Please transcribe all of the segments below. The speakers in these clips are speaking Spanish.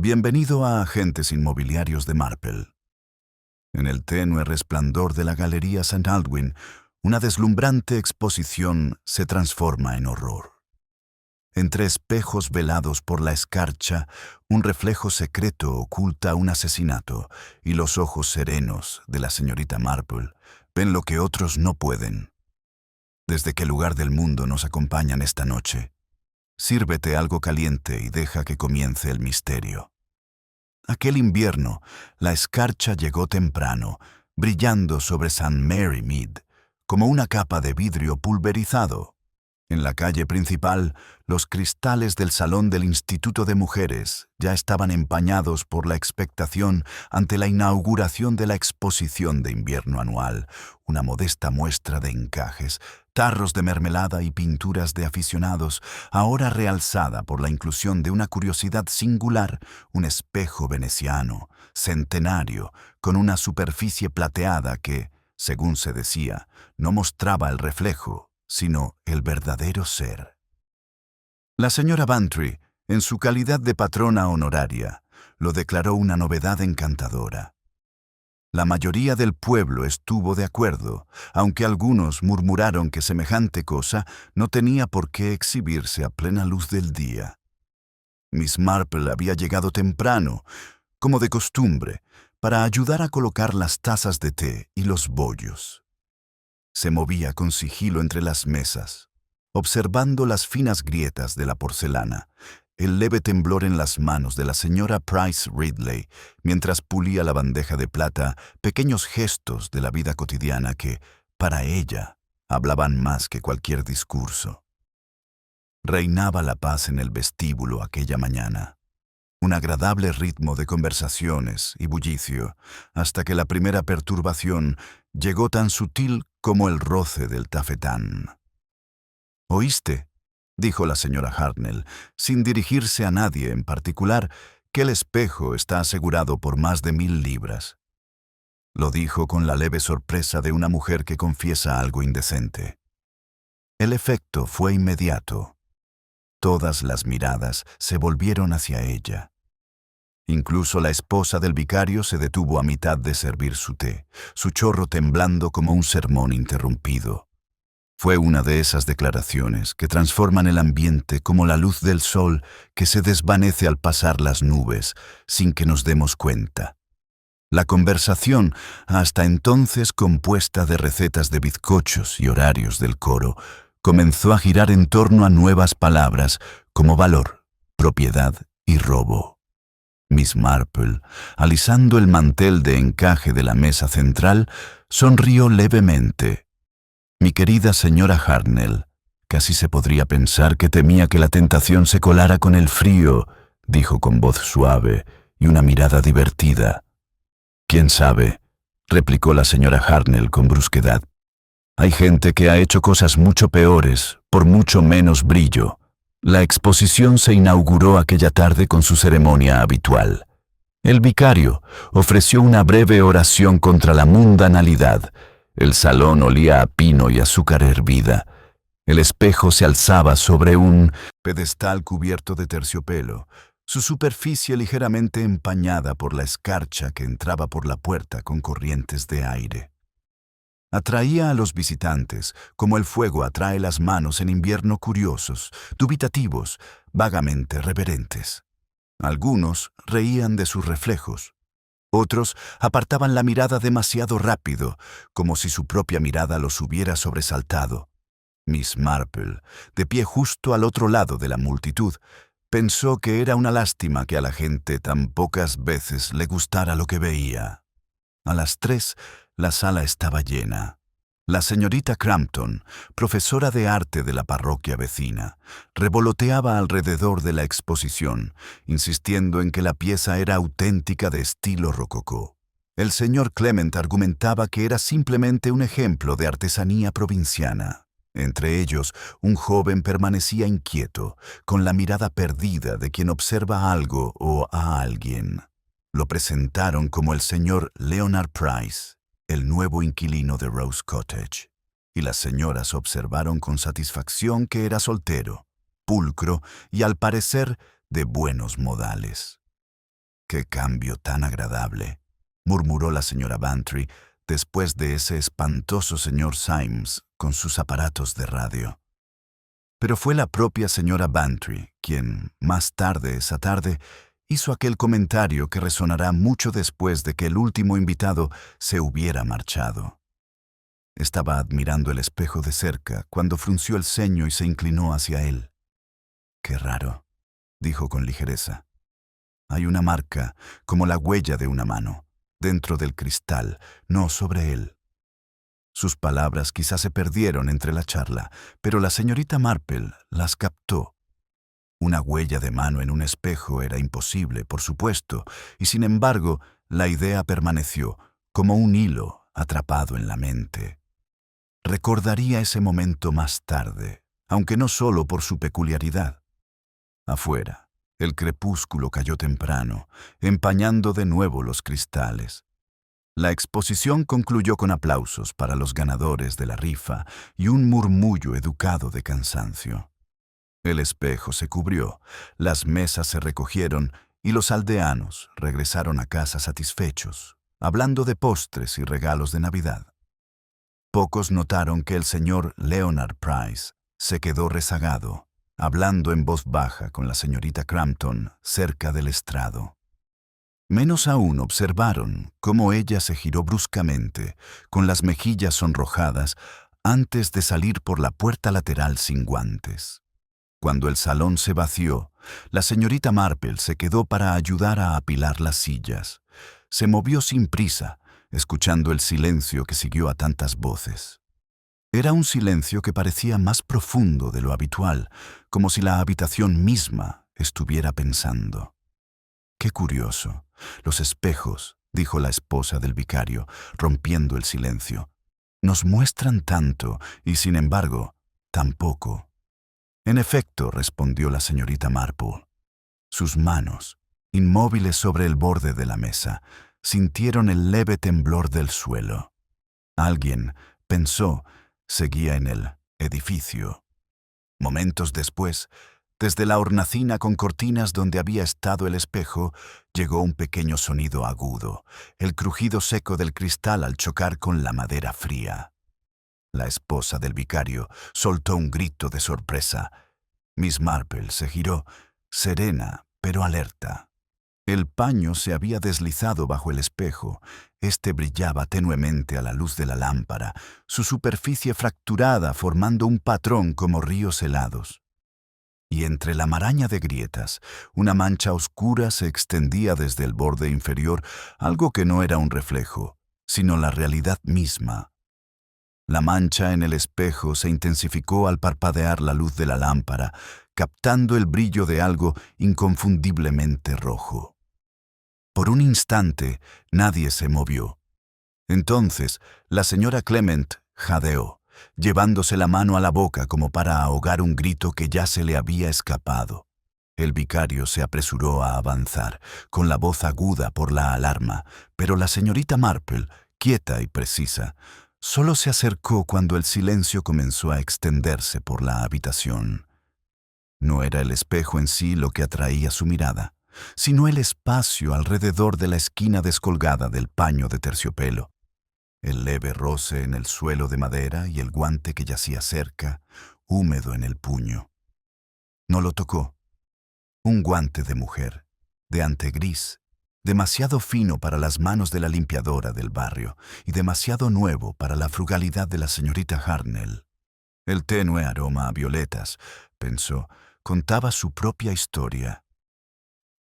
Bienvenido a Agentes Inmobiliarios de Marple. En el tenue resplandor de la Galería St. Aldwyn, una deslumbrante exposición se transforma en horror. Entre espejos velados por la escarcha, un reflejo secreto oculta un asesinato, y los ojos serenos de la señorita Marple ven lo que otros no pueden. ¿Desde qué lugar del mundo nos acompañan esta noche? Sírvete algo caliente y deja que comience el misterio. Aquel invierno, la escarcha llegó temprano, brillando sobre St. Mary Mead, como una capa de vidrio pulverizado. En la calle principal, los cristales del salón del Instituto de Mujeres ya estaban empañados por la expectación ante la inauguración de la exposición de invierno anual, una modesta muestra de encajes, tarros de mermelada y pinturas de aficionados, ahora realzada por la inclusión de una curiosidad singular, un espejo veneciano, centenario, con una superficie plateada que, según se decía, no mostraba el reflejo, sino el verdadero ser. La señora Bantry, en su calidad de patrona honoraria, lo declaró una novedad encantadora. La mayoría del pueblo estuvo de acuerdo, aunque algunos murmuraron que semejante cosa no tenía por qué exhibirse a plena luz del día. Miss Marple había llegado temprano, como de costumbre, para ayudar a colocar las tazas de té y los bollos. Se movía con sigilo entre las mesas, observando las finas grietas de la porcelana, el leve temblor en las manos de la señora Price Ridley, mientras pulía la bandeja de plata, pequeños gestos de la vida cotidiana que, para ella, hablaban más que cualquier discurso. Reinaba la paz en el vestíbulo aquella mañana. Un agradable ritmo de conversaciones y bullicio, hasta que la primera perturbación llegó tan sutil como el roce del tafetán. «¿Oíste?», dijo la señora Hartnell, sin dirigirse a nadie en particular, que el espejo está asegurado por más de 1000 libras. Lo dijo con la leve sorpresa de una mujer que confiesa algo indecente. El efecto fue inmediato. Todas las miradas se volvieron hacia ella. Incluso la esposa del vicario se detuvo a mitad de servir su té, su chorro temblando como un sermón interrumpido. Fue una de esas declaraciones que transforman el ambiente como la luz del sol que se desvanece al pasar las nubes, sin que nos demos cuenta. La conversación, hasta entonces compuesta de recetas de bizcochos y horarios del coro, comenzó a girar en torno a nuevas palabras como valor, propiedad y robo. Miss Marple, alisando el mantel de encaje de la mesa central, sonrió levemente. Mi querida señora Hartnell, casi se podría pensar que temía que la tentación se colara con el frío, dijo con voz suave y una mirada divertida. «¿Quién sabe?», replicó la señora Hartnell con brusquedad. «Hay gente que ha hecho cosas mucho peores, por mucho menos brillo». La exposición se inauguró aquella tarde con su ceremonia habitual. El vicario ofreció una breve oración contra la mundanalidad. El salón olía a pino y azúcar hervida. El espejo se alzaba sobre un pedestal cubierto de terciopelo, su superficie ligeramente empañada por la escarcha que entraba por la puerta con corrientes de aire. Atraía a los visitantes, como el fuego atrae las manos en invierno, curiosos, dubitativos, vagamente reverentes. Algunos reían de sus reflejos. Otros apartaban la mirada demasiado rápido, como si su propia mirada los hubiera sobresaltado. Miss Marple, de pie justo al otro lado de la multitud, pensó que era una lástima que a la gente tan pocas veces le gustara lo que veía. A las 3, la sala estaba llena. La señorita Crampton, profesora de arte de la parroquia vecina, revoloteaba alrededor de la exposición, insistiendo en que la pieza era auténtica de estilo rococó. El señor Clement argumentaba que era simplemente un ejemplo de artesanía provinciana. Entre ellos, un joven permanecía inquieto, con la mirada perdida de quien observa algo o a alguien. Lo presentaron como el señor Leonard Price, el nuevo inquilino de Rose Cottage, y las señoras observaron con satisfacción que era soltero, pulcro y al parecer de buenos modales. «Qué cambio tan agradable», murmuró la señora Bantry después de ese espantoso señor Symes con sus aparatos de radio. Pero fue la propia señora Bantry quien, más tarde esa tarde, hizo aquel comentario que resonará mucho después de que el último invitado se hubiera marchado. Estaba admirando el espejo de cerca cuando frunció el ceño y se inclinó hacia él. «Qué raro», dijo con ligereza. «Hay una marca, como la huella de una mano, dentro del cristal, no sobre él». Sus palabras quizás se perdieron entre la charla, pero la señorita Marple las captó. Una huella de mano en un espejo era imposible, por supuesto, y sin embargo la idea permaneció, como un hilo atrapado en la mente. Recordaría ese momento más tarde, aunque no solo por su peculiaridad. Afuera, el crepúsculo cayó temprano, empañando de nuevo los cristales. La exposición concluyó con aplausos para los ganadores de la rifa y un murmullo educado de cansancio. El espejo se cubrió, las mesas se recogieron y los aldeanos regresaron a casa satisfechos, hablando de postres y regalos de Navidad. Pocos notaron que el señor Leonard Price se quedó rezagado, hablando en voz baja con la señorita Crampton cerca del estrado. Menos aún observaron cómo ella se giró bruscamente, con las mejillas sonrojadas, antes de salir por la puerta lateral sin guantes. Cuando el salón se vació, la señorita Marple se quedó para ayudar a apilar las sillas. Se movió sin prisa, escuchando el silencio que siguió a tantas voces. Era un silencio que parecía más profundo de lo habitual, como si la habitación misma estuviera pensando. «Qué curioso. Los espejos», dijo la esposa del vicario, rompiendo el silencio, «nos muestran tanto y, sin embargo, tan poco». «En efecto», respondió la señorita Marple. Sus manos, inmóviles sobre el borde de la mesa, sintieron el leve temblor del suelo. Alguien, pensó, seguía en el edificio. Momentos después, desde la hornacina con cortinas donde había estado el espejo, llegó un pequeño sonido agudo, el crujido seco del cristal al chocar con la madera fría. La esposa del vicario soltó un grito de sorpresa. Miss Marple se giró, serena pero alerta. El paño se había deslizado bajo el espejo. Este brillaba tenuemente a la luz de la lámpara, su superficie fracturada formando un patrón como ríos helados. Y entre la maraña de grietas, una mancha oscura se extendía desde el borde inferior, algo que no era un reflejo, sino la realidad misma. La mancha en el espejo se intensificó al parpadear la luz de la lámpara, captando el brillo de algo inconfundiblemente rojo. Por un instante, nadie se movió. Entonces, la señora Clement jadeó, llevándose la mano a la boca como para ahogar un grito que ya se le había escapado. El vicario se apresuró a avanzar, con la voz aguda por la alarma, pero la señorita Marple, quieta y precisa, solo se acercó cuando el silencio comenzó a extenderse por la habitación. No era el espejo en sí lo que atraía su mirada, sino el espacio alrededor de la esquina descolgada del paño de terciopelo. El leve roce en el suelo de madera y el guante que yacía cerca, húmedo en el puño. No lo tocó. Un guante de mujer, de ante gris, demasiado fino para las manos de la limpiadora del barrio y demasiado nuevo para la frugalidad de la señorita Hartnell. El tenue aroma a violetas, pensó, contaba su propia historia.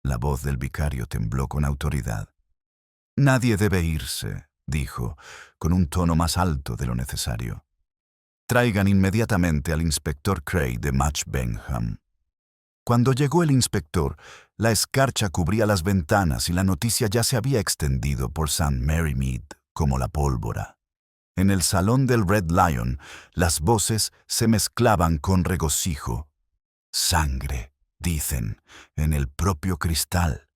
La voz del vicario tembló con autoridad. «Nadie debe irse», dijo, con un tono más alto de lo necesario. «Traigan inmediatamente al inspector Cray de Match Benham». Cuando llegó el inspector, la escarcha cubría las ventanas y la noticia ya se había extendido por St. Mary Mead como la pólvora. En el salón del Red Lion, las voces se mezclaban con regocijo. «Sangre», dicen, en el propio cristal.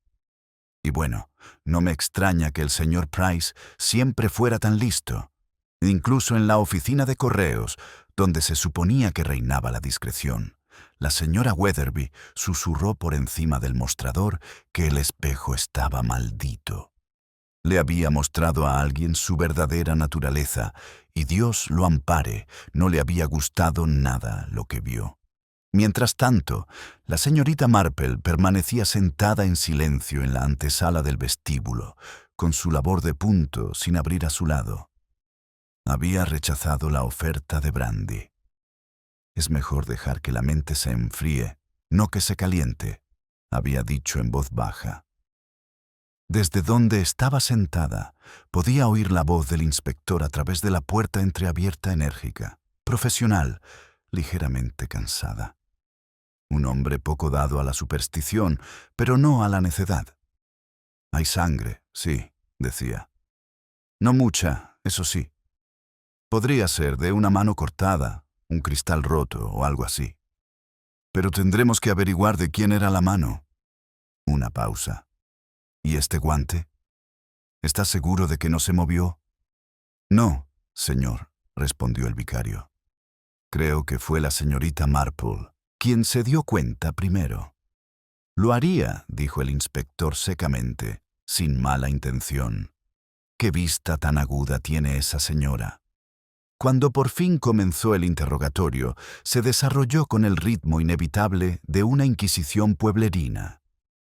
Y bueno, no me extraña que el señor Price siempre fuera tan listo. Incluso en la oficina de correos, donde se suponía que reinaba la discreción, la señora Weatherby susurró por encima del mostrador que el espejo estaba maldito. Le había mostrado a alguien su verdadera naturaleza, y Dios lo ampare, no le había gustado nada lo que vio. Mientras tanto, la señorita Marple permanecía sentada en silencio en la antesala del vestíbulo, con su labor de punto sin abrir a su lado. Había rechazado la oferta de brandy. «Es mejor dejar que la mente se enfríe, no que se caliente», había dicho en voz baja. Desde donde estaba sentada, podía oír la voz del inspector a través de la puerta entreabierta enérgica, profesional, ligeramente cansada. Un hombre poco dado a la superstición, pero no a la necedad. «Hay sangre, sí», decía. «No mucha, eso sí. Podría ser de una mano cortada, un cristal roto o algo así. Pero tendremos que averiguar de quién era la mano». Una pausa. «¿Y este guante? ¿Estás seguro de que no se movió?» «No, señor», respondió el vicario. «Creo que fue la señorita Marple quien se dio cuenta primero». «Lo haría», dijo el inspector secamente, sin mala intención. «¿Qué vista tan aguda tiene esa señora?». Cuando por fin comenzó el interrogatorio, se desarrolló con el ritmo inevitable de una inquisición pueblerina.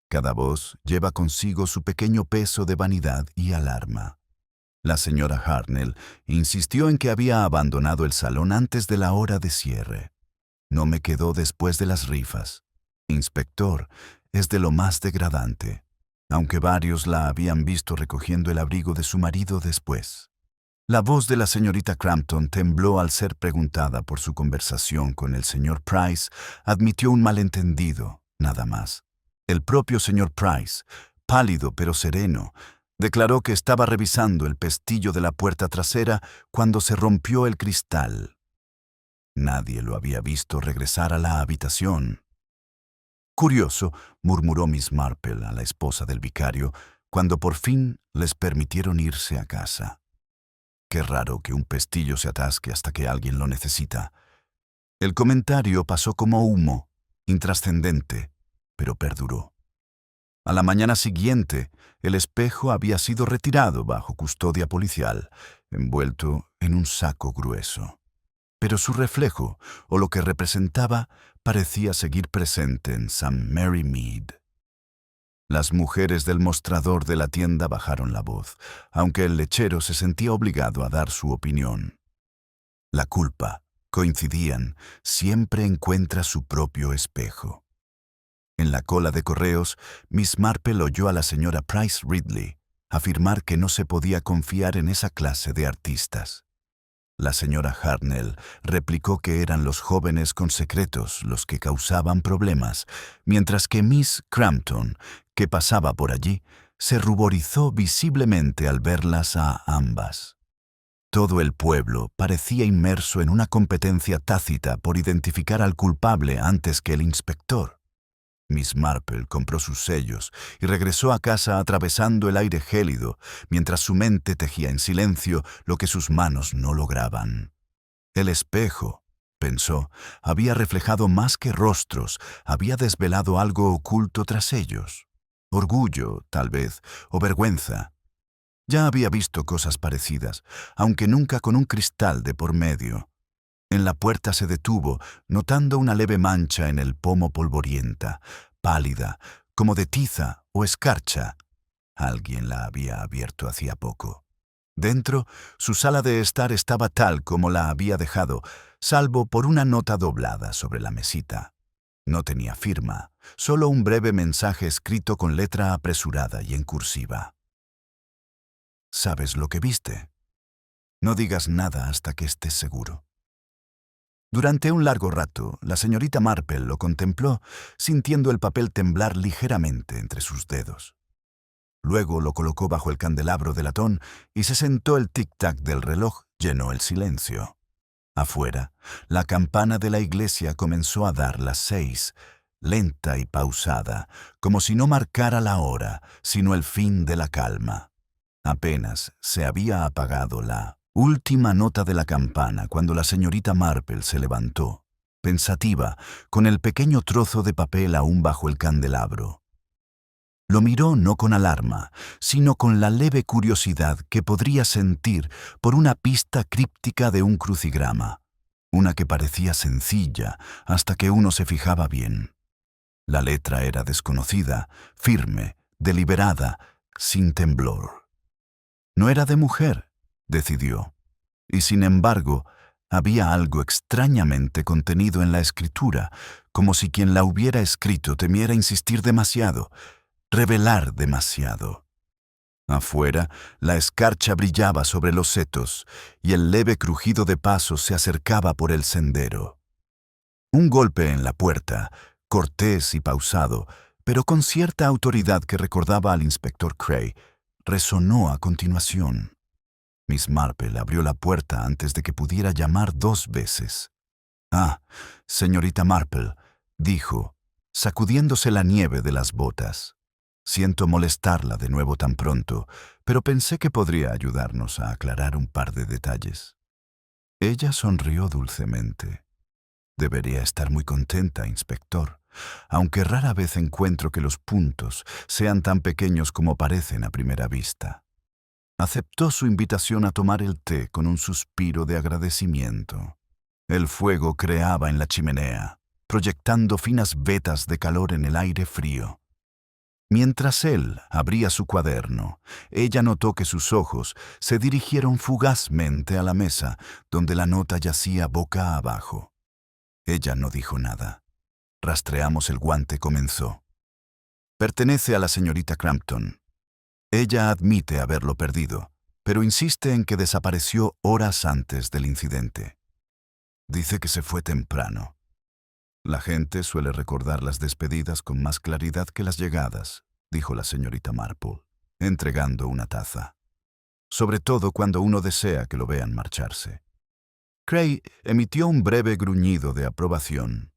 Cada voz lleva consigo su pequeño peso de vanidad y alarma. La señora Hartnell insistió en que había abandonado el salón antes de la hora de cierre. «No me quedó después de las rifas. Inspector, es de lo más degradante», aunque varios la habían visto recogiendo el abrigo de su marido después. La voz de la señorita Crampton tembló al ser preguntada por su conversación con el señor Price. Admitió un malentendido, nada más. El propio señor Price, pálido pero sereno, declaró que estaba revisando el pestillo de la puerta trasera cuando se rompió el cristal. Nadie lo había visto regresar a la habitación. «Curioso», murmuró Miss Marple a la esposa del vicario, cuando por fin les permitieron irse a casa. «Qué raro que un pestillo se atasque hasta que alguien lo necesita». El comentario pasó como humo, intrascendente, pero perduró. A la mañana siguiente, el espejo había sido retirado bajo custodia policial, envuelto en un saco grueso. Pero su reflejo, o lo que representaba, parecía seguir presente en St. Mary Mead. Las mujeres del mostrador de la tienda bajaron la voz, aunque el lechero se sentía obligado a dar su opinión. La culpa, coincidían, siempre encuentra su propio espejo. En la cola de correos, Miss Marple oyó a la señora Price Ridley afirmar que no se podía confiar en esa clase de artistas. La señora Hartnell replicó que eran los jóvenes con secretos los que causaban problemas, mientras que Miss Crampton, que pasaba por allí, se ruborizó visiblemente al verlas a ambas. Todo el pueblo parecía inmerso en una competencia tácita por identificar al culpable antes que el inspector. Miss Marple compró sus sellos y regresó a casa atravesando el aire gélido, mientras su mente tejía en silencio lo que sus manos no lograban. El espejo, pensó, había reflejado más que rostros, había desvelado algo oculto tras ellos. Orgullo, tal vez, o vergüenza. Ya había visto cosas parecidas, aunque nunca con un cristal de por medio. En la puerta se detuvo, notando una leve mancha en el pomo polvorienta, pálida, como de tiza o escarcha. Alguien la había abierto hacía poco. Dentro, su sala de estar estaba tal como la había dejado, salvo por una nota doblada sobre la mesita. No tenía firma, solo un breve mensaje escrito con letra apresurada y en cursiva. «¿Sabes lo que viste? No digas nada hasta que estés seguro». Durante un largo rato, la señorita Marple lo contempló, sintiendo el papel temblar ligeramente entre sus dedos. Luego lo colocó bajo el candelabro de latón y se sentó. El tic-tac del reloj llenó el silencio. Afuera, la campana de la iglesia comenzó a dar las 6, lenta y pausada, como si no marcara la hora, sino el fin de la calma. Apenas se había apagado la última nota de la campana cuando la señorita Marple se levantó. pensativa, con el pequeño trozo de papel aún bajo el candelabro. Lo miró no con alarma, sino con la leve curiosidad que podría sentir por una pista críptica de un crucigrama, una que parecía sencilla hasta que uno se fijaba bien. La letra era desconocida, firme, deliberada, sin temblor. No era de mujer, decidió, y sin embargo, había algo extrañamente contenido en la escritura, como si quien la hubiera escrito temiera insistir demasiado, revelar demasiado. Afuera, la escarcha brillaba sobre los setos y el leve crujido de pasos se acercaba por el sendero. Un golpe en la puerta, cortés y pausado, pero con cierta autoridad que recordaba al inspector Cray, resonó a continuación. Miss Marple abrió la puerta antes de que pudiera llamar 2 veces. «Ah, señorita Marple», dijo, sacudiéndose la nieve de las botas. «Siento molestarla de nuevo tan pronto, pero pensé que podría ayudarnos a aclarar un par de detalles». Ella sonrió dulcemente. «Debería estar muy contenta, inspector, aunque rara vez encuentro que los puntos sean tan pequeños como parecen a primera vista». Aceptó su invitación a tomar el té con un suspiro de agradecimiento. El fuego creaba en la chimenea, proyectando finas vetas de calor en el aire frío. Mientras él abría su cuaderno, ella notó que sus ojos se dirigieron fugazmente a la mesa, donde la nota yacía boca abajo. Ella no dijo nada. «Rastreamos el guante», comenzó. «Pertenece a la señorita Crampton. Ella admite haberlo perdido, pero insiste en que desapareció horas antes del incidente. Dice que se fue temprano. La gente suele recordar las despedidas con más claridad que las llegadas», dijo la señorita Marple, entregando una taza. «Sobre todo cuando uno desea que lo vean marcharse». Cray emitió un breve gruñido de aprobación.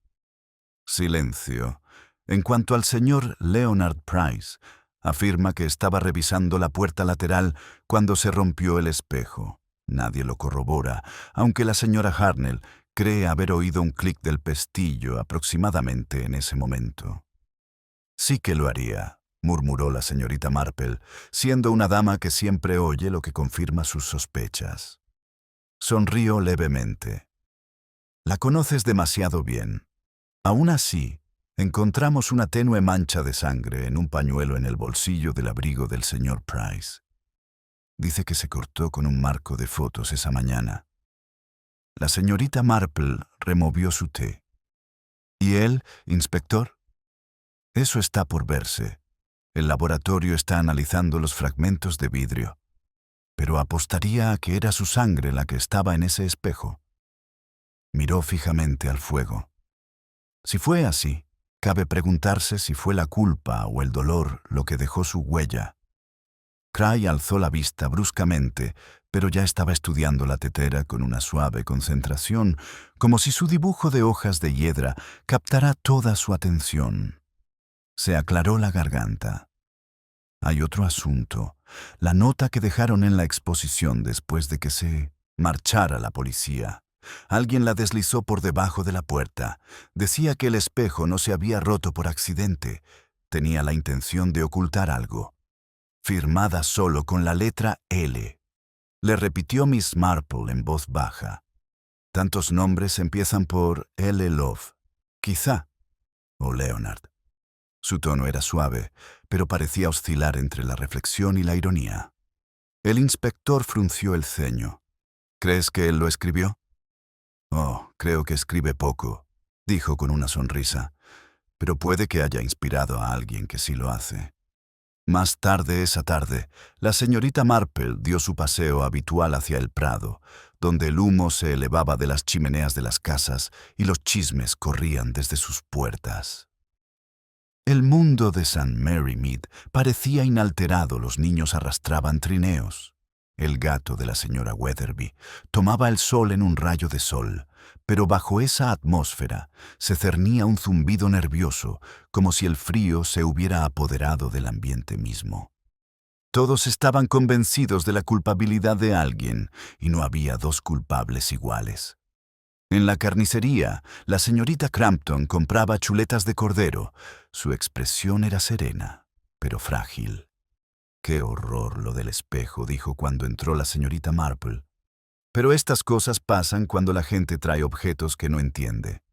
Silencio. En cuanto al señor Leonard Price, afirma que estaba revisando la puerta lateral cuando se rompió el espejo. Nadie lo corrobora, aunque la señora Harnell cree haber oído un clic del pestillo aproximadamente en ese momento. «Sí que lo haría», murmuró la señorita Marple, siendo una dama que siempre oye lo que confirma sus sospechas. Sonrió levemente. «La conoces demasiado bien. Aún así, encontramos una tenue mancha de sangre en un pañuelo en el bolsillo del abrigo del señor Price. Dice que se cortó con un marco de fotos esa mañana». La señorita Marple removió su té. «¿Y él, inspector?» «Eso está por verse. El laboratorio está analizando los fragmentos de vidrio. Pero apostaría a que era su sangre la que estaba en ese espejo». Miró fijamente al fuego. Si fue así, cabe preguntarse si fue la culpa o el dolor lo que dejó su huella. Cray alzó la vista bruscamente, pero ya estaba estudiando la tetera con una suave concentración, como si su dibujo de hojas de hiedra captara toda su atención. Se aclaró la garganta. «Hay otro asunto, la nota que dejaron en la exposición después de que se marchara la policía. Alguien la deslizó por debajo de la puerta. Decía que el espejo no se había roto por accidente. Tenía la intención de ocultar algo. Firmada solo con la letra L. Le repitió Miss Marple en voz baja. «Tantos nombres empiezan por L. Love. Quizá. O Leonard». Su tono era suave, pero parecía oscilar entre la reflexión y la ironía. El inspector frunció el ceño. «¿Crees que él lo escribió?» «Oh, creo que escribe poco», dijo con una sonrisa, «pero puede que haya inspirado a alguien que sí lo hace». Más tarde esa tarde, la señorita Marple dio su paseo habitual hacia el prado, donde el humo se elevaba de las chimeneas de las casas y los chismes corrían desde sus puertas. El mundo de St. Mary Mead parecía inalterado. Los niños arrastraban trineos. El gato de la señora Weatherby tomaba el sol en un rayo de sol, pero bajo esa atmósfera se cernía un zumbido nervioso, como si el frío se hubiera apoderado del ambiente mismo. Todos estaban convencidos de la culpabilidad de alguien, y no había 2 culpables iguales. En la carnicería, la señorita Crampton compraba chuletas de cordero. Su expresión era serena, pero frágil. «Qué horror lo del espejo», dijo cuando entró la señorita Marple. «Pero estas cosas pasan cuando la gente trae objetos que no entiende».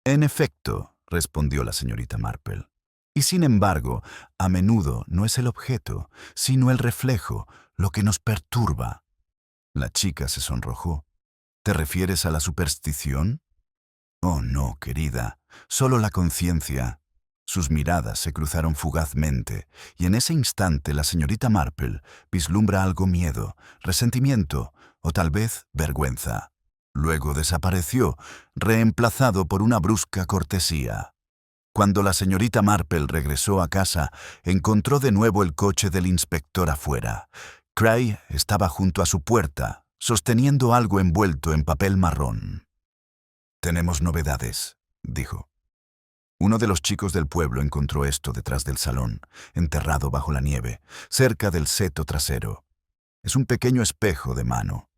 «En efecto», respondió la señorita Marple. «Y sin embargo, a menudo no es el objeto, sino el reflejo, lo que nos perturba». La chica se sonrojó. «¿Te refieres a la superstición?» «Oh, no, querida, solo la conciencia». Sus miradas se cruzaron fugazmente, y en ese instante la señorita Marple vislumbra algo miedo, resentimiento o tal vez vergüenza. Luego desapareció, reemplazado por una brusca cortesía. Cuando la señorita Marple regresó a casa, encontró de nuevo el coche del inspector afuera. Cray estaba junto a su puerta, sosteniendo algo envuelto en papel marrón. «Tenemos novedades», dijo. Uno de los chicos del pueblo encontró esto detrás del salón, enterrado bajo la nieve, cerca del seto trasero. Es un pequeño espejo de mano.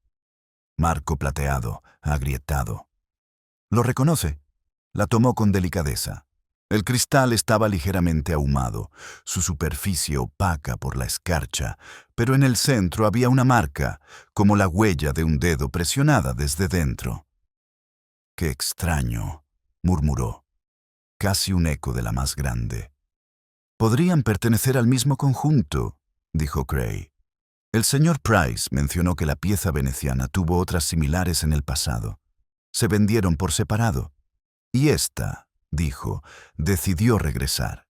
Marco plateado, agrietado. ¿Lo reconoce? La tomó con delicadeza. El cristal estaba ligeramente ahumado, su superficie opaca por la escarcha, pero en el centro había una marca, como la huella de un dedo presionada desde dentro. «Qué extraño», murmuró. Casi un eco de la más grande. «Podrían pertenecer al mismo conjunto», dijo Cray. «El señor Price mencionó que la pieza veneciana tuvo otras similares en el pasado. Se vendieron por separado. Y esta», dijo, «decidió regresar».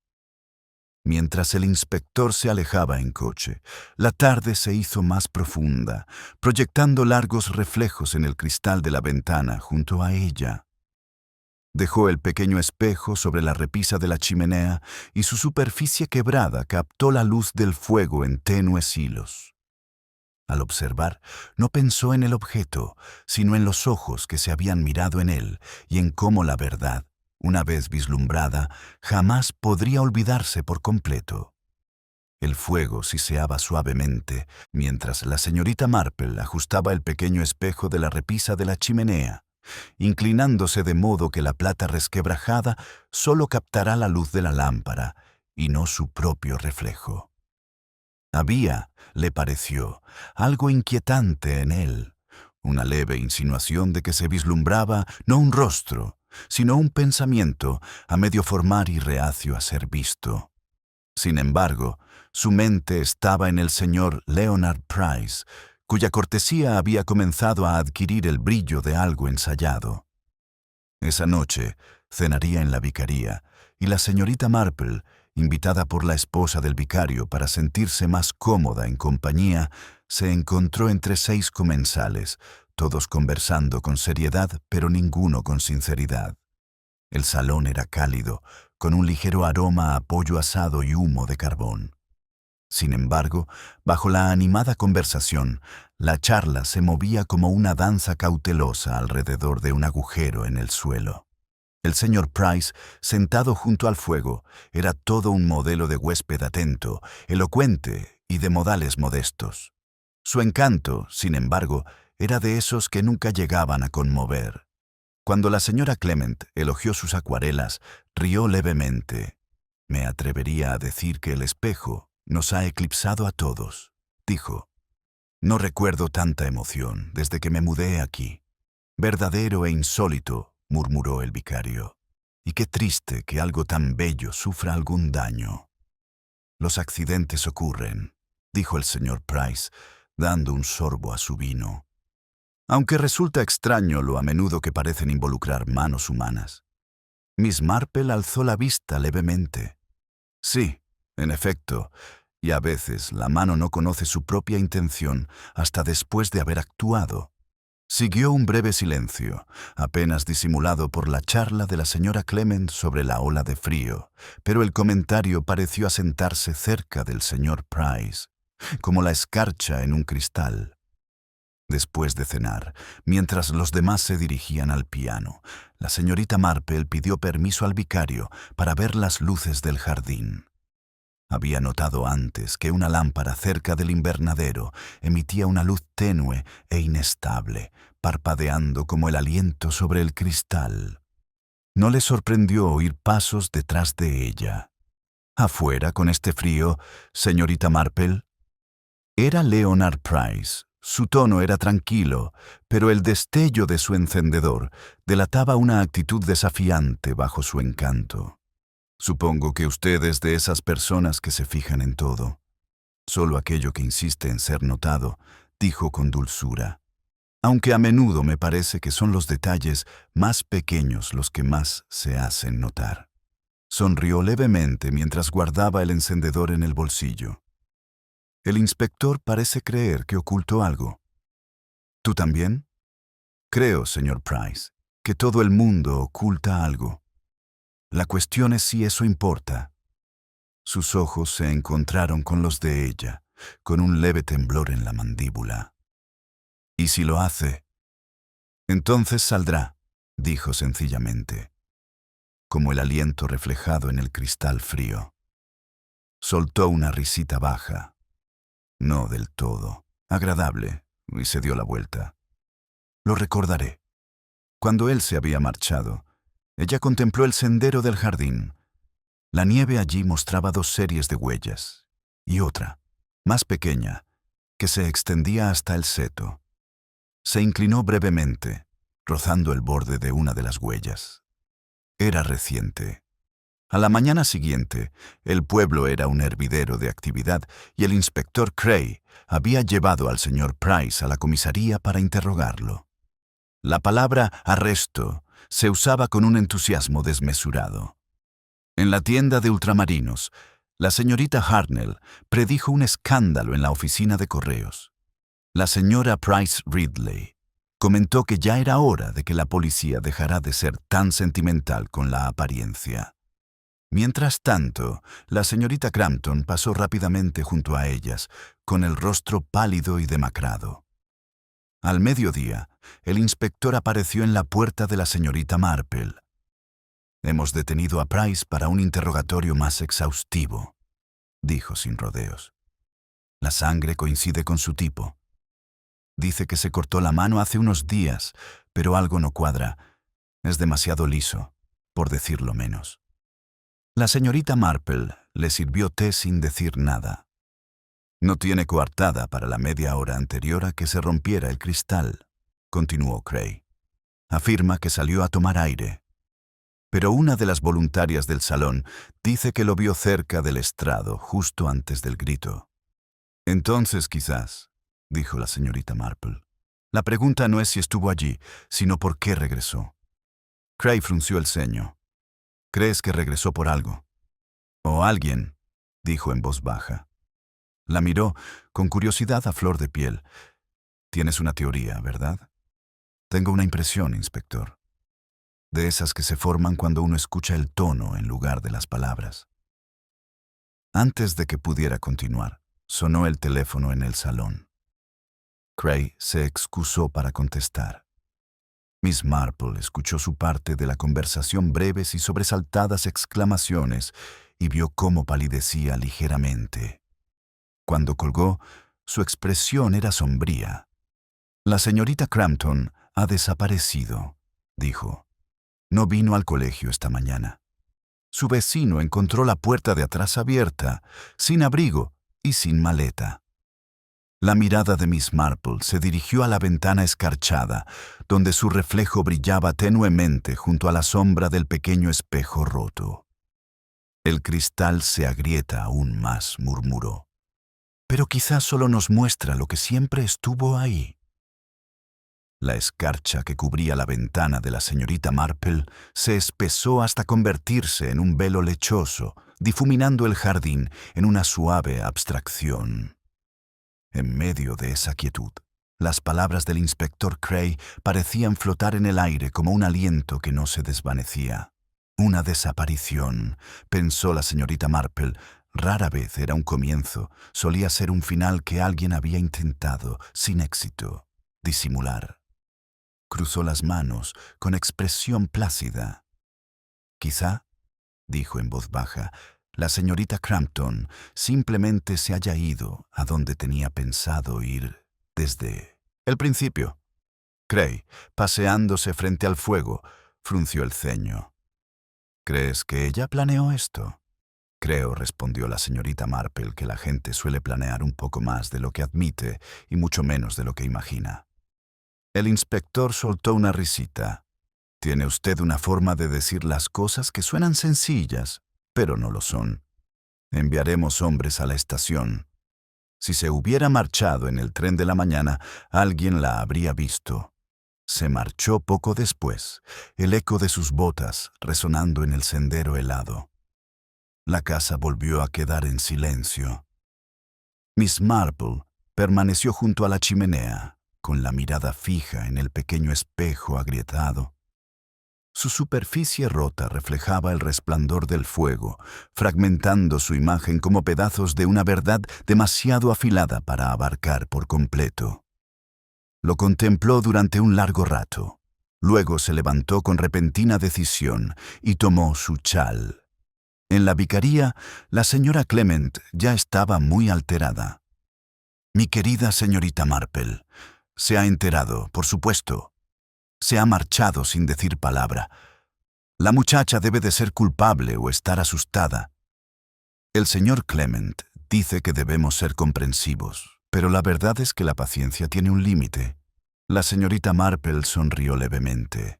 Mientras el inspector se alejaba en coche, la tarde se hizo más profunda, proyectando largos reflejos en el cristal de la ventana junto a ella. Dejó el pequeño espejo sobre la repisa de la chimenea y su superficie quebrada captó la luz del fuego en tenues hilos. Al observar, no pensó en el objeto, sino en los ojos que se habían mirado en él y en cómo la verdad, una vez vislumbrada, jamás podría olvidarse por completo. El fuego siseaba suavemente mientras la señorita Marple ajustaba el pequeño espejo de la repisa de la chimenea, inclinándose de modo que la plata resquebrajada solo captará la luz de la lámpara y no su propio reflejo. Había, le pareció, algo inquietante en él, una leve insinuación de que se vislumbraba no un rostro, sino un pensamiento a medio formar y reacio a ser visto. Sin embargo, su mente estaba en el señor Leonard Price, cuya cortesía había comenzado a adquirir el brillo de algo ensayado. Esa noche cenaría en la vicaría, y la señorita Marple, invitada por la esposa del vicario para sentirse más cómoda en compañía, se encontró entre 6 comensales, todos conversando con seriedad, pero ninguno con sinceridad. El salón era cálido, con un ligero aroma a pollo asado y humo de carbón. Sin embargo, bajo la animada conversación, la charla se movía como una danza cautelosa alrededor de un agujero en el suelo. El señor Price, sentado junto al fuego, era todo un modelo de huésped atento, elocuente y de modales modestos. Su encanto, sin embargo, era de esos que nunca llegaban a conmover. Cuando la señora Clement elogió sus acuarelas, rió levemente. «Me atrevería a decir que el espejo nos ha eclipsado a todos», dijo. «No recuerdo tanta emoción desde que me mudé aquí». «Verdadero e insólito», murmuró el vicario. «Y qué triste que algo tan bello sufra algún daño». «Los accidentes ocurren», dijo el señor Price, dando un sorbo a su vino. «Aunque resulta extraño lo a menudo que parecen involucrar manos humanas». Miss Marple alzó la vista levemente. «Sí, en efecto, y a veces la mano no conoce su propia intención hasta después de haber actuado». Siguió un breve silencio, apenas disimulado por la charla de la señora Clement sobre la ola de frío, pero el comentario pareció asentarse cerca del señor Price, como la escarcha en un cristal. Después de cenar, mientras los demás se dirigían al piano, la señorita Marple pidió permiso al vicario para ver las luces del jardín. Había notado antes que una lámpara cerca del invernadero emitía una luz tenue e inestable, parpadeando como el aliento sobre el cristal. No le sorprendió oír pasos detrás de ella. «Afuera, con este frío, señorita Marple». Era Leonard Price. Su tono era tranquilo, pero el destello de su encendedor delataba una actitud desafiante bajo su encanto. «Supongo que usted es de esas personas que se fijan en todo. Solo aquello que insiste en ser notado», dijo con dulzura. «Aunque a menudo me parece que son los detalles más pequeños los que más se hacen notar». Sonrió levemente mientras guardaba el encendedor en el bolsillo. «El inspector parece creer que ocultó algo». «¿Tú también?» «Creo, señor Price, que todo el mundo oculta algo. La cuestión es si eso importa». Sus ojos se encontraron con los de ella, con un leve temblor en la mandíbula. «¿Y si lo hace?» «Entonces saldrá», dijo sencillamente, como el aliento reflejado en el cristal frío. Soltó una risita baja, no del todo agradable, y se dio la vuelta. «Lo recordaré». Cuando él se había marchado, ella contempló el sendero del jardín. La nieve allí mostraba 2 series de huellas, y otra, más pequeña, que se extendía hasta el seto. Se inclinó brevemente, rozando el borde de una de las huellas. Era reciente. A la mañana siguiente, el pueblo era un hervidero de actividad y el inspector Cray había llevado al señor Price a la comisaría para interrogarlo. La palabra arresto se usaba con un entusiasmo desmesurado. En la tienda de ultramarinos, la señorita Hartnell predijo un escándalo en la oficina de correos. La señora Price Ridley comentó que ya era hora de que la policía dejara de ser tan sentimental con la apariencia. Mientras tanto, la señorita Crampton pasó rápidamente junto a ellas, con el rostro pálido y demacrado. Al mediodía, el inspector apareció en la puerta de la señorita Marple. «Hemos detenido a Price para un interrogatorio más exhaustivo», dijo sin rodeos. «La sangre coincide con su tipo. Dice que se cortó la mano hace unos días, pero algo no cuadra. Es demasiado liso, por decirlo menos». La señorita Marple le sirvió té sin decir nada. «No tiene coartada para la media hora anterior a que se rompiera el cristal», continuó Cray. «Afirma que salió a tomar aire. Pero una de las voluntarias del salón dice que lo vio cerca del estrado justo antes del grito». «Entonces quizás», dijo la señorita Marple. «La pregunta no es si estuvo allí, sino por qué regresó». Cray frunció el ceño. «¿Crees que regresó por algo?» «O alguien», dijo en voz baja. La miró con curiosidad a flor de piel. «Tienes una teoría, ¿verdad?» «Tengo una impresión, inspector. De esas que se forman cuando uno escucha el tono en lugar de las palabras». Antes de que pudiera continuar, sonó el teléfono en el salón. Cray se excusó para contestar. Miss Marple escuchó su parte de la conversación, breves y sobresaltadas exclamaciones, y vio cómo palidecía ligeramente. Cuando colgó, su expresión era sombría. «La señorita Crampton ha desaparecido», dijo. «No vino al colegio esta mañana. Su vecino encontró la puerta de atrás abierta, sin abrigo y sin maleta». La mirada de Miss Marple se dirigió a la ventana escarchada, donde su reflejo brillaba tenuemente junto a la sombra del pequeño espejo roto. «El cristal se agrieta aún más», murmuró. «Pero quizás solo nos muestra lo que siempre estuvo ahí». La escarcha que cubría la ventana de la señorita Marple se espesó hasta convertirse en un velo lechoso, difuminando el jardín en una suave abstracción. En medio de esa quietud, las palabras del inspector Cray parecían flotar en el aire como un aliento que no se desvanecía. «Una desaparición», pensó la señorita Marple. Rara vez era un comienzo, solía ser un final que alguien había intentado, sin éxito, disimular. Cruzó las manos con expresión plácida. «Quizá», dijo en voz baja, la señorita Crampton simplemente se haya ido a donde tenía pensado ir desde el principio. Cray, paseándose frente al fuego, frunció el ceño. ¿Crees que ella planeó esto? Creo, respondió la señorita Marple, que la gente suele planear un poco más de lo que admite y mucho menos de lo que imagina. El inspector soltó una risita. Tiene usted una forma de decir las cosas que suenan sencillas, pero no lo son. Enviaremos hombres a la estación. Si se hubiera marchado en el tren de la mañana, alguien la habría visto. Se marchó poco después, el eco de sus botas resonando en el sendero helado. La casa volvió a quedar en silencio. Miss Marple permaneció junto a la chimenea, con la mirada fija en el pequeño espejo agrietado. Su superficie rota reflejaba el resplandor del fuego, fragmentando su imagen como pedazos de una verdad demasiado afilada para abarcar por completo. Lo contempló durante un largo rato. Luego se levantó con repentina decisión y tomó su chal. En la vicaría, la señora Clement ya estaba muy alterada. Mi querida señorita Marple, se ha enterado, por supuesto. Se ha marchado sin decir palabra. La muchacha debe de ser culpable o estar asustada. El señor Clement dice que debemos ser comprensivos, pero la verdad es que la paciencia tiene un límite. La señorita Marple sonrió levemente.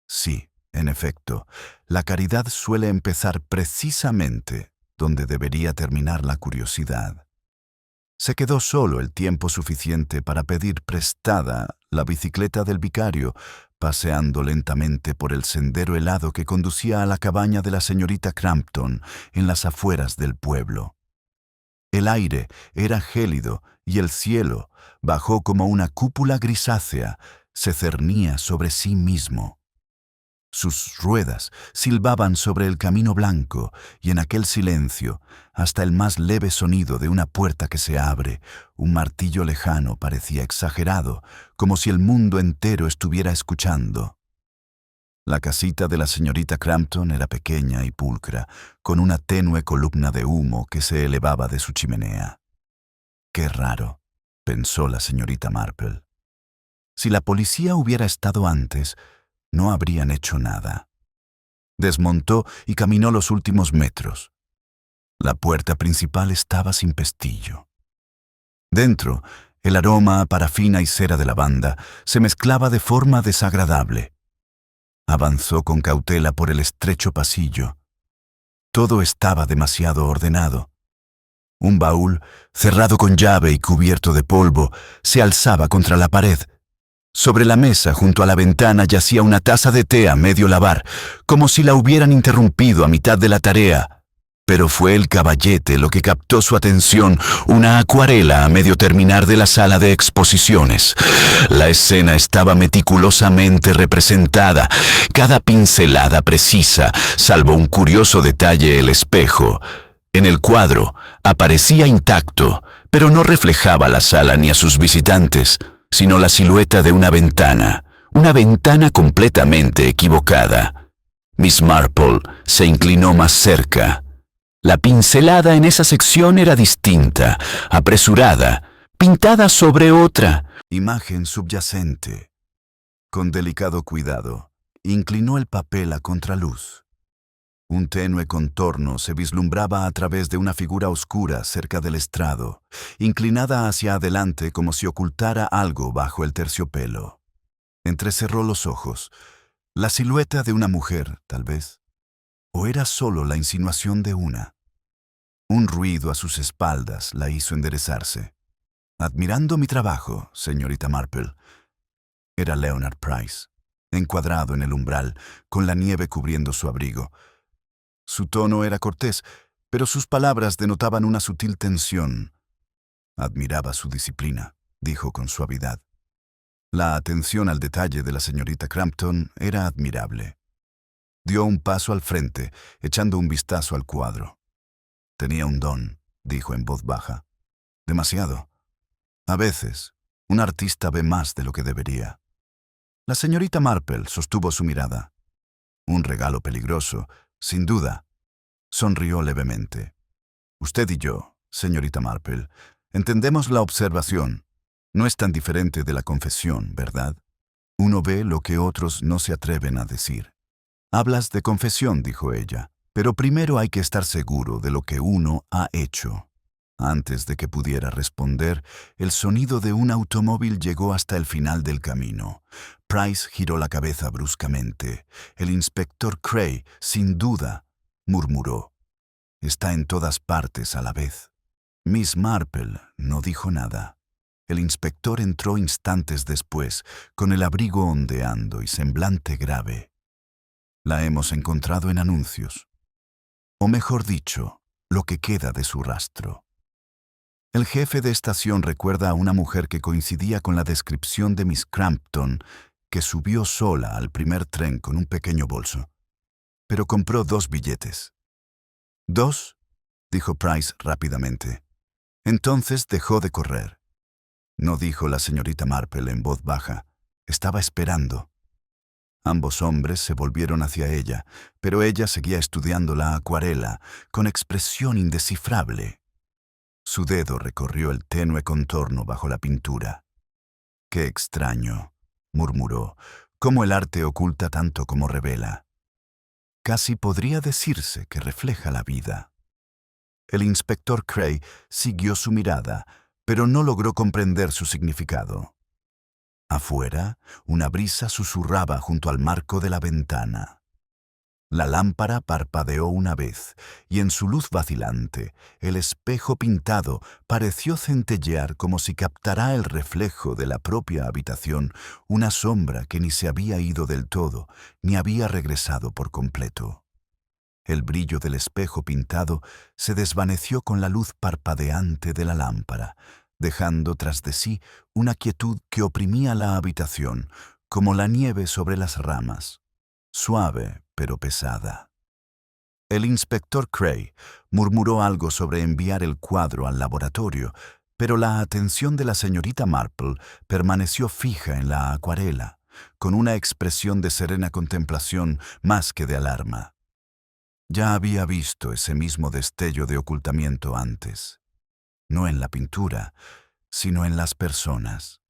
Sí. En efecto, la caridad suele empezar precisamente donde debería terminar la curiosidad. Se quedó solo el tiempo suficiente para pedir prestada la bicicleta del vicario, paseando lentamente por el sendero helado que conducía a la cabaña de la señorita Crampton en las afueras del pueblo. El aire era gélido y el cielo, bajo como una cúpula grisácea, se cernía sobre sí mismo. Sus ruedas silbaban sobre el camino blanco y en aquel silencio, hasta el más leve sonido de una puerta que se abre, un martillo lejano parecía exagerado, como si el mundo entero estuviera escuchando. La casita de la señorita Crampton era pequeña y pulcra, con una tenue columna de humo que se elevaba de su chimenea. «Qué raro», pensó la señorita Marple. Si la policía hubiera estado antes, no habrían hecho nada. Desmontó y caminó los últimos metros. La puerta principal estaba sin pestillo. Dentro, el aroma a parafina y cera de lavanda se mezclaba de forma desagradable. Avanzó con cautela por el estrecho pasillo. Todo estaba demasiado ordenado. Un baúl, cerrado con llave y cubierto de polvo, se alzaba contra la pared. Sobre la mesa, junto a la ventana, yacía una taza de té a medio lavar, como si la hubieran interrumpido a mitad de la tarea. Pero fue el caballete lo que captó su atención, una acuarela a medio terminar de la sala de exposiciones. La escena estaba meticulosamente representada, cada pincelada precisa, salvo un curioso detalle: el espejo. En el cuadro aparecía intacto, pero no reflejaba la sala ni a sus visitantes, sino la silueta de una ventana completamente equivocada. Miss Marple se inclinó más cerca. La pincelada en esa sección era distinta, apresurada, pintada sobre otra imagen subyacente. Con delicado cuidado, inclinó el papel a contraluz. Un tenue contorno se vislumbraba a través de una figura oscura cerca del estrado, inclinada hacia adelante como si ocultara algo bajo el terciopelo. Entrecerró los ojos. La silueta de una mujer, tal vez. ¿O era solo la insinuación de una? Un ruido a sus espaldas la hizo enderezarse. «Admirando mi trabajo, señorita Marple». Era Leonard Price, encuadrado en el umbral, con la nieve cubriendo su abrigo. Su tono era cortés, pero sus palabras denotaban una sutil tensión. «Admiraba su disciplina», dijo con suavidad. La atención al detalle de la señorita Crampton era admirable. Dio un paso al frente, echando un vistazo al cuadro. «Tenía un don», dijo en voz baja. «Demasiado. A veces, un artista ve más de lo que debería». La señorita Marple sostuvo su mirada. «Un regalo peligroso, sin duda». Sonrió levemente. Usted y yo, señorita Marple, entendemos la observación. No es tan diferente de la confesión, ¿verdad? Uno ve lo que otros no se atreven a decir. Hablas de confesión, dijo ella, pero primero hay que estar seguro de lo que uno ha hecho. Antes de que pudiera responder, el sonido de un automóvil llegó hasta el final del camino. Price giró la cabeza bruscamente. El inspector Cray, sin duda, murmuró. Está en todas partes a la vez. Miss Marple no dijo nada. El inspector entró instantes después, con el abrigo ondeando y semblante grave. La hemos encontrado en anuncios. O mejor dicho, lo que queda de su rastro. El jefe de estación recuerda a una mujer que coincidía con la descripción de Miss Crampton, que subió sola al primer tren con un pequeño bolso. Pero compró 2 billetes. ¿2? Dijo Price rápidamente. Entonces dejó de correr. No dijo la señorita Marple en voz baja. Estaba esperando. Ambos hombres se volvieron hacia ella, pero ella seguía estudiando la acuarela, con expresión indescifrable. Su dedo recorrió el tenue contorno bajo la pintura. «Qué extraño», murmuró, «cómo el arte oculta tanto como revela. Casi podría decirse que refleja la vida». El inspector Cray siguió su mirada, pero no logró comprender su significado. Afuera, una brisa susurraba junto al marco de la ventana. La lámpara parpadeó una vez, y en su luz vacilante, el espejo pintado pareció centellear como si captara el reflejo de la propia habitación, una sombra que ni se había ido del todo, ni había regresado por completo. El brillo del espejo pintado se desvaneció con la luz parpadeante de la lámpara, dejando tras de sí una quietud que oprimía la habitación, como la nieve sobre las ramas, suave pero pesada. El inspector Cray murmuró algo sobre enviar el cuadro al laboratorio, pero la atención de la señorita Marple permaneció fija en la acuarela, con una expresión de serena contemplación más que de alarma. Ya había visto ese mismo destello de ocultamiento antes, no en la pintura, sino en las personas.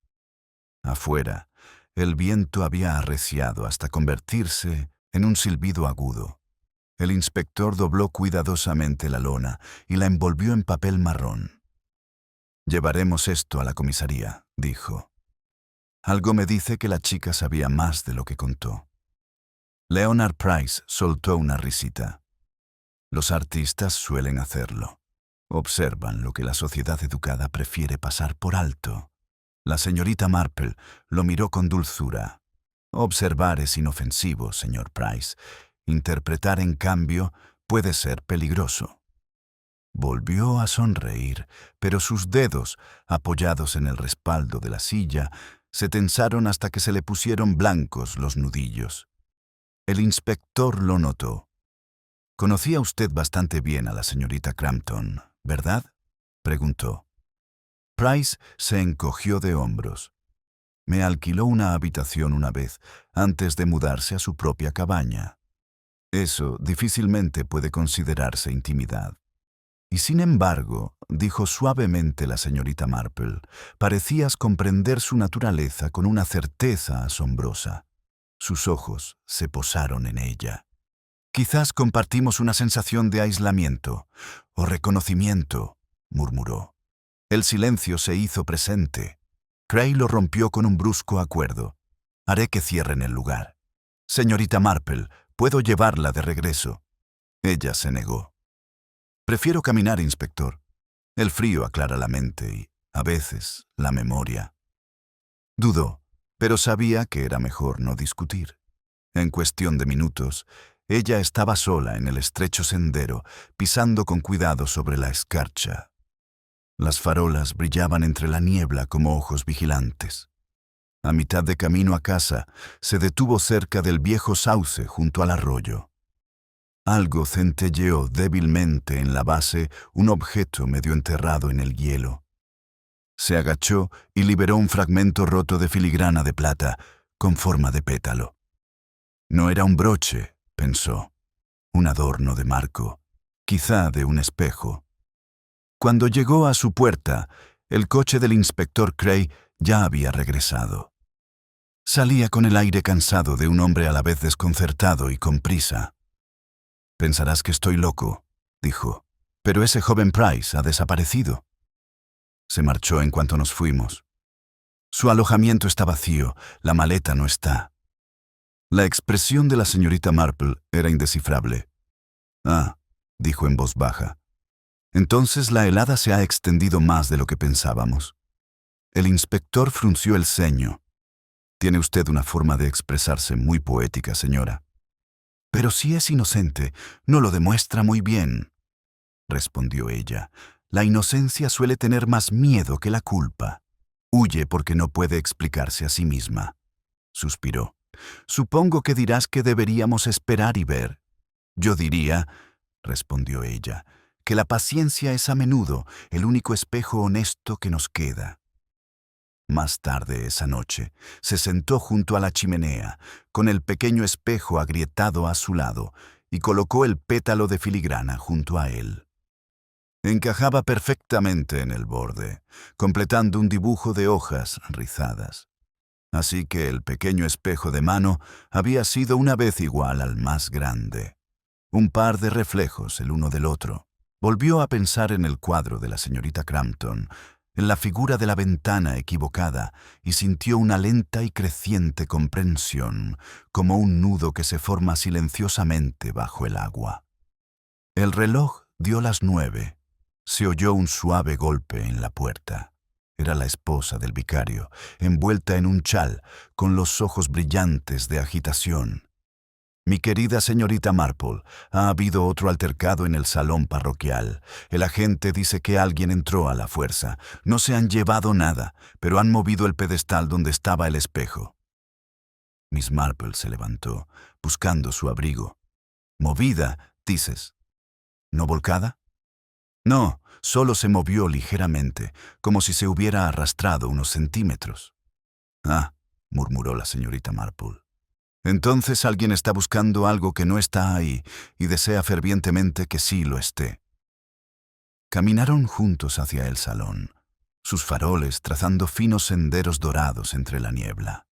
Afuera, el viento había arreciado hasta convertirse en un silbido agudo. El inspector dobló cuidadosamente la lona y la envolvió en papel marrón. «Llevaremos esto a la comisaría», dijo. Algo me dice que la chica sabía más de lo que contó. Leonard Price soltó una risita. Los artistas suelen hacerlo. Observan lo que la sociedad educada prefiere pasar por alto. La señorita Marple lo miró con dulzura. Observar es inofensivo, señor Price. Interpretar, en cambio, puede ser peligroso. Volvió a sonreír, pero sus dedos, apoyados en el respaldo de la silla, se tensaron hasta que se le pusieron blancos los nudillos. El inspector lo notó. «Conocía usted bastante bien a la señorita Crampton, ¿verdad?», preguntó. Price se encogió de hombros. «Me alquiló una habitación una vez, antes de mudarse a su propia cabaña. Eso difícilmente puede considerarse intimidad». «Y sin embargo», dijo suavemente la señorita Marple, «parecías comprender su naturaleza con una certeza asombrosa». Sus ojos se posaron en ella. «Quizás compartimos una sensación de aislamiento o reconocimiento», murmuró. El silencio se hizo presente. Cray lo rompió con un brusco acuerdo. «Haré que cierren el lugar. Señorita Marple, ¿puedo llevarla de regreso?» Ella se negó. «Prefiero caminar, inspector. El frío aclara la mente y, a veces, la memoria». Dudó, pero sabía que era mejor no discutir. En cuestión de minutos, ella estaba sola en el estrecho sendero, pisando con cuidado sobre la escarcha. Las farolas brillaban entre la niebla como ojos vigilantes. A mitad de camino a casa, se detuvo cerca del viejo sauce junto al arroyo. Algo centelleó débilmente en la base, un objeto medio enterrado en el hielo. Se agachó y liberó un fragmento roto de filigrana de plata, con forma de pétalo. No era un broche, pensó, un adorno de marco. quizá de un espejo. Cuando llegó a su puerta, el coche del inspector Cray ya había regresado. Salía con el aire cansado de un hombre a la vez desconcertado y con prisa. «Pensarás que estoy loco», dijo, «pero ese joven Price ha desaparecido». Se marchó en cuanto nos fuimos. Su alojamiento está vacío, la maleta no está. La expresión de la señorita Marple era indescifrable. «Ah», dijo en voz baja. «Entonces la helada se ha extendido más de lo que pensábamos». El inspector frunció el ceño. «Tiene usted una forma de expresarse muy poética, señora». «Pero si es inocente, no lo demuestra muy bien», respondió ella. «La inocencia suele tener más miedo que la culpa. Huye porque no puede explicarse a sí misma». Suspiró. «Supongo que dirás que deberíamos esperar y ver». «Yo diría», respondió ella, «que la paciencia es a menudo el único espejo honesto que nos queda». Más tarde esa noche, se sentó junto a la chimenea, con el pequeño espejo agrietado a su lado, y colocó el pétalo de filigrana junto a él. Encajaba perfectamente en el borde, completando un dibujo de hojas rizadas. Así que el pequeño espejo de mano había sido una vez igual al más grande. Un par de reflejos el uno del otro. Volvió a pensar en el cuadro de la señorita Crampton, en la figura de la ventana equivocada, y sintió una lenta y creciente comprensión, como un nudo que se forma silenciosamente bajo el agua. El reloj dio las 9. Se oyó un suave golpe en la puerta. Era la esposa del vicario, envuelta en un chal, con los ojos brillantes de agitación. «Mi querida señorita Marple, ha habido otro altercado en el salón parroquial. El agente dice que alguien entró a la fuerza. No se han llevado nada, pero han movido el pedestal donde estaba el espejo». Miss Marple se levantó, buscando su abrigo. «¿Movida, dices? ¿No volcada?» «No, solo se movió ligeramente, como si se hubiera arrastrado unos centímetros». «Ah», murmuró la señorita Marple. «Entonces alguien está buscando algo que no está ahí y desea fervientemente que sí lo esté». Caminaron juntos hacia el salón, sus faroles trazando finos senderos dorados entre la niebla.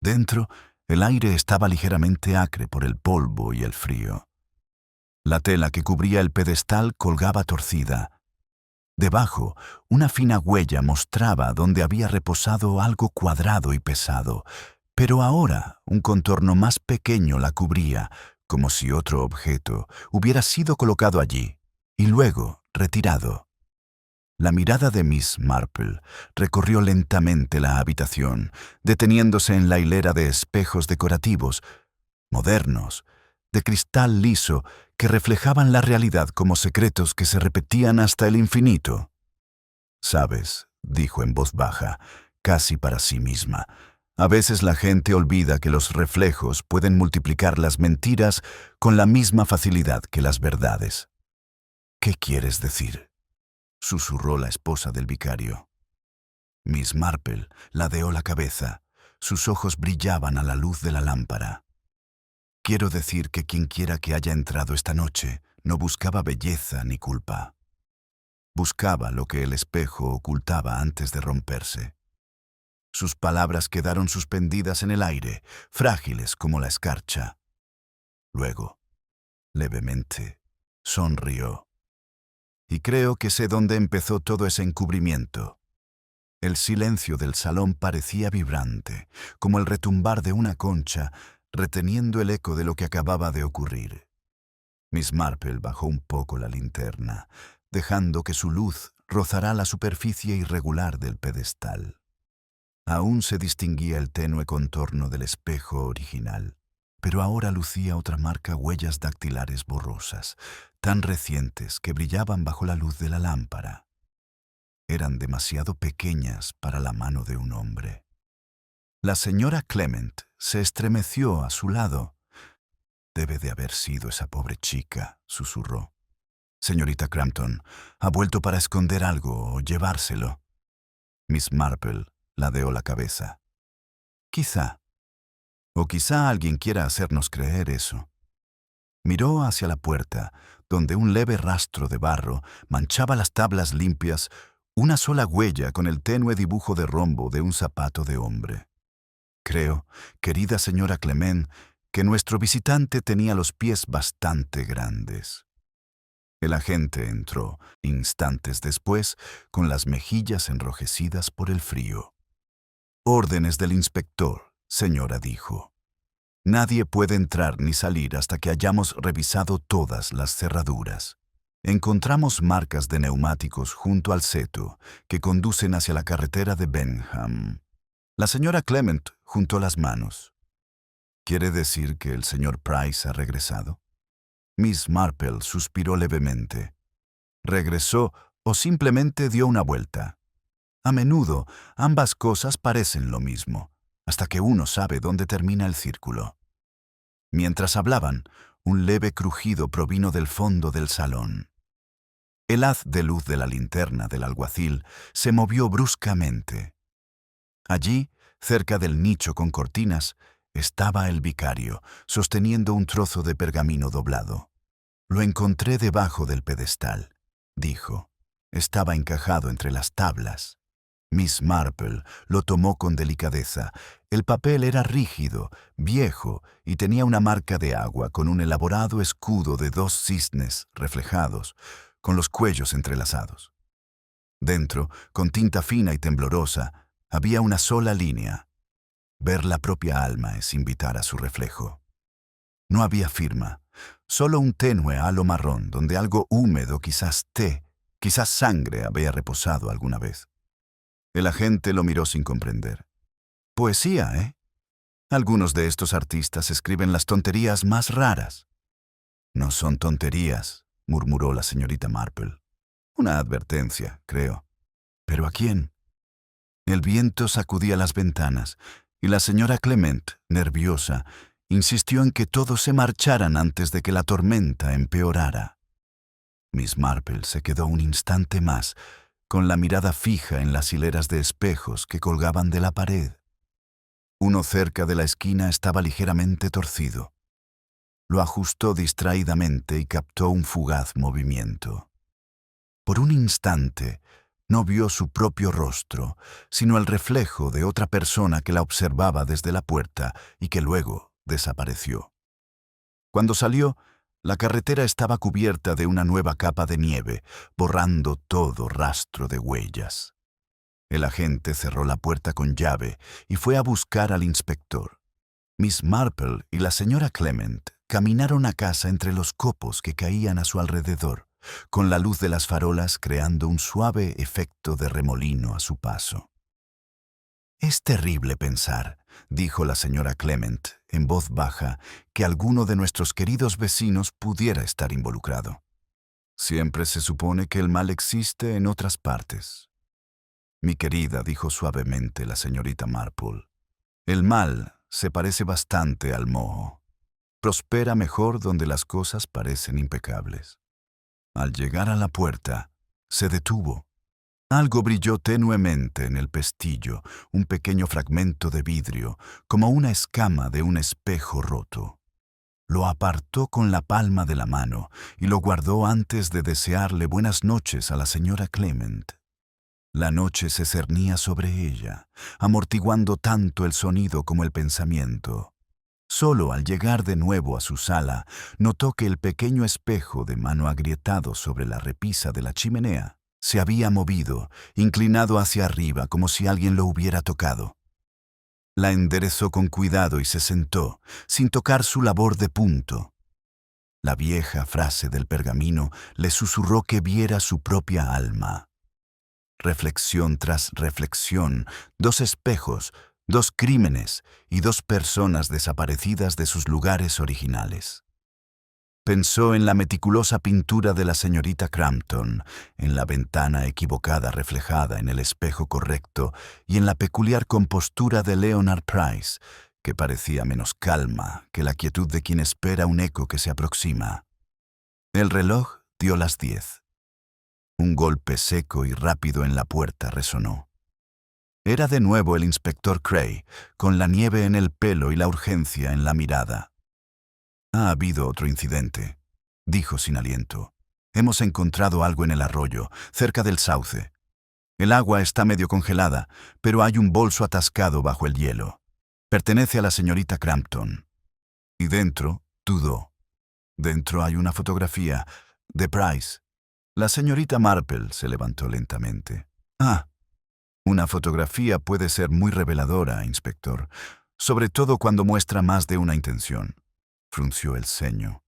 Dentro, el aire estaba ligeramente acre por el polvo y el frío. La tela que cubría el pedestal colgaba torcida. Debajo, una fina huella mostraba donde había reposado algo cuadrado y pesado, pero ahora un contorno más pequeño la cubría, como si otro objeto hubiera sido colocado allí y luego retirado. La mirada de Miss Marple recorrió lentamente la habitación, deteniéndose en la hilera de espejos decorativos, modernos, de cristal liso, que reflejaban la realidad como secretos que se repetían hasta el infinito. «Sabes», dijo en voz baja, casi para sí misma, «a veces la gente olvida que los reflejos pueden multiplicar las mentiras con la misma facilidad que las verdades». «¿Qué quieres decir?», susurró la esposa del vicario. Miss Marple ladeó la cabeza. Sus ojos brillaban a la luz de la lámpara. «Quiero decir que quienquiera que haya entrado esta noche no buscaba belleza ni culpa. Buscaba lo que el espejo ocultaba antes de romperse». Sus palabras quedaron suspendidas en el aire, frágiles como la escarcha. Luego, levemente, sonrió. «Y creo que sé dónde empezó todo ese encubrimiento». El silencio del salón parecía vibrante, como el retumbar de una concha, reteniendo el eco de lo que acababa de ocurrir. Miss Marple bajó un poco la linterna, dejando que su luz rozara la superficie irregular del pedestal. Aún se distinguía el tenue contorno del espejo original, pero ahora lucía otra marca, huellas dactilares borrosas, tan recientes que brillaban bajo la luz de la lámpara. Eran demasiado pequeñas para la mano de un hombre. La señora Clement se estremeció a su lado. «Debe de haber sido esa pobre chica», susurró. «Señorita Crampton, ¿ha vuelto para esconder algo o llevárselo?» Miss Marple ladeó la cabeza. «Quizá. O quizá alguien quiera hacernos creer eso». Miró hacia la puerta, donde un leve rastro de barro manchaba las tablas limpias, una sola huella con el tenue dibujo de rombo de un zapato de hombre. Creo, querida señora Clement, que nuestro visitante tenía los pies bastante grandes. El agente entró, instantes después, con las mejillas enrojecidas por el frío. «Órdenes del inspector», señora dijo. «Nadie puede entrar ni salir hasta que hayamos revisado todas las cerraduras. Encontramos marcas de neumáticos junto al seto que conducen hacia la carretera de Benham». La señora Clement juntó las manos. «¿Quiere decir que el señor Price ha regresado?» Miss Marple suspiró levemente. ¿Regresó o simplemente dio una vuelta? A menudo, ambas cosas parecen lo mismo, hasta que uno sabe dónde termina el círculo. Mientras hablaban, un leve crujido provino del fondo del salón. El haz de luz de la linterna del alguacil se movió bruscamente. Allí, cerca del nicho con cortinas, estaba el vicario, sosteniendo un trozo de pergamino doblado. «Lo encontré debajo del pedestal», dijo. Estaba encajado entre las tablas. Miss Marple lo tomó con delicadeza. El papel era rígido, viejo, y tenía una marca de agua con un elaborado escudo de 2 cisnes reflejados, con los cuellos entrelazados. Dentro, con tinta fina y temblorosa, había una sola línea. Ver la propia alma es invitar a su reflejo. No había firma, solo un tenue halo marrón donde algo húmedo, quizás té, quizás sangre, había reposado alguna vez. El agente lo miró sin comprender. «Poesía, ¿eh? Algunos de estos artistas escriben las tonterías más raras». «No son tonterías», murmuró la señorita Marple. «Una advertencia, creo». «¿Pero a quién?» El viento sacudía las ventanas, y la señora Clement, nerviosa, insistió en que todos se marcharan antes de que la tormenta empeorara. Miss Marple se quedó un instante más, con la mirada fija en las hileras de espejos que colgaban de la pared. Uno cerca de la esquina estaba ligeramente torcido. Lo ajustó distraídamente y captó un fugaz movimiento. Por un instante, no vio su propio rostro, sino el reflejo de otra persona que la observaba desde la puerta y que luego desapareció. Cuando salió, la carretera estaba cubierta de una nueva capa de nieve, borrando todo rastro de huellas. El agente cerró la puerta con llave y fue a buscar al inspector. Miss Marple y la señora Clement caminaron a casa entre los copos que caían a su alrededor, con la luz de las farolas creando un suave efecto de remolino a su paso. «Es terrible pensar», dijo la señora Clement, en voz baja, «que alguno de nuestros queridos vecinos pudiera estar involucrado. Siempre se supone que el mal existe en otras partes». «Mi querida», dijo suavemente la señorita Marple, «el mal se parece bastante al moho. Prospera mejor donde las cosas parecen impecables». Al llegar a la puerta, se detuvo. Algo brilló tenuemente en el pestillo, un pequeño fragmento de vidrio, como una escama de un espejo roto. Lo apartó con la palma de la mano y lo guardó antes de desearle buenas noches a la señora Clement. La noche se cernía sobre ella, amortiguando tanto el sonido como el pensamiento. Solo al llegar de nuevo a su sala, notó que el pequeño espejo de mano agrietado sobre la repisa de la chimenea se había movido, inclinado hacia arriba como si alguien lo hubiera tocado. La enderezó con cuidado y se sentó, sin tocar su labor de punto. La vieja frase del pergamino le susurró que viera su propia alma. Reflexión tras reflexión, 2 espejos, 2 crímenes y 2 personas desaparecidas de sus lugares originales. Pensó en la meticulosa pintura de la señorita Crampton, en la ventana equivocada reflejada en el espejo correcto y en la peculiar compostura de Leonard Price, que parecía menos calma que la quietud de quien espera un eco que se aproxima. El reloj dio las 10. Un golpe seco y rápido en la puerta resonó. Era de nuevo el inspector Cray, con la nieve en el pelo y la urgencia en la mirada. Ha habido otro incidente, dijo sin aliento. Hemos encontrado algo en el arroyo, cerca del sauce. El agua está medio congelada, pero hay un bolso atascado bajo el hielo. Pertenece a la señorita Crampton. Y dentro, dudó. Dentro hay una fotografía de Price. La señorita Marple se levantó lentamente. Ah, una fotografía puede ser muy reveladora, inspector, sobre todo cuando muestra más de una intención. Frunció el ceño.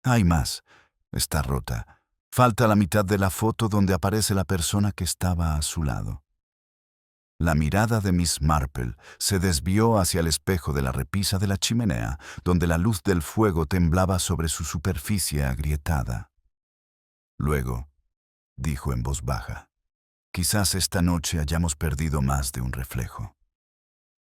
Hay más. Está rota. Falta la mitad de la foto donde aparece la persona que estaba a su lado. La mirada de Miss Marple se desvió hacia el espejo de la repisa de la chimenea, donde la luz del fuego temblaba sobre su superficie agrietada. Luego, dijo en voz baja, quizás esta noche hayamos perdido más de un reflejo.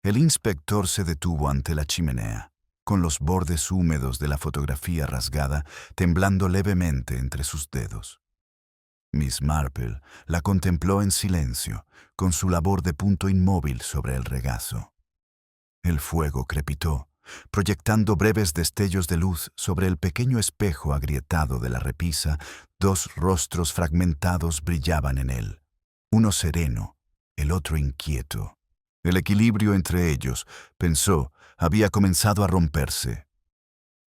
El inspector se detuvo ante la chimenea, con los bordes húmedos de la fotografía rasgada temblando levemente entre sus dedos. Miss Marple la contempló en silencio, con su labor de punto inmóvil sobre el regazo. El fuego crepitó, proyectando breves destellos de luz sobre el pequeño espejo agrietado de la repisa. Dos rostros fragmentados brillaban en él, uno sereno, el otro inquieto. El equilibrio entre ellos, pensó, había comenzado a romperse.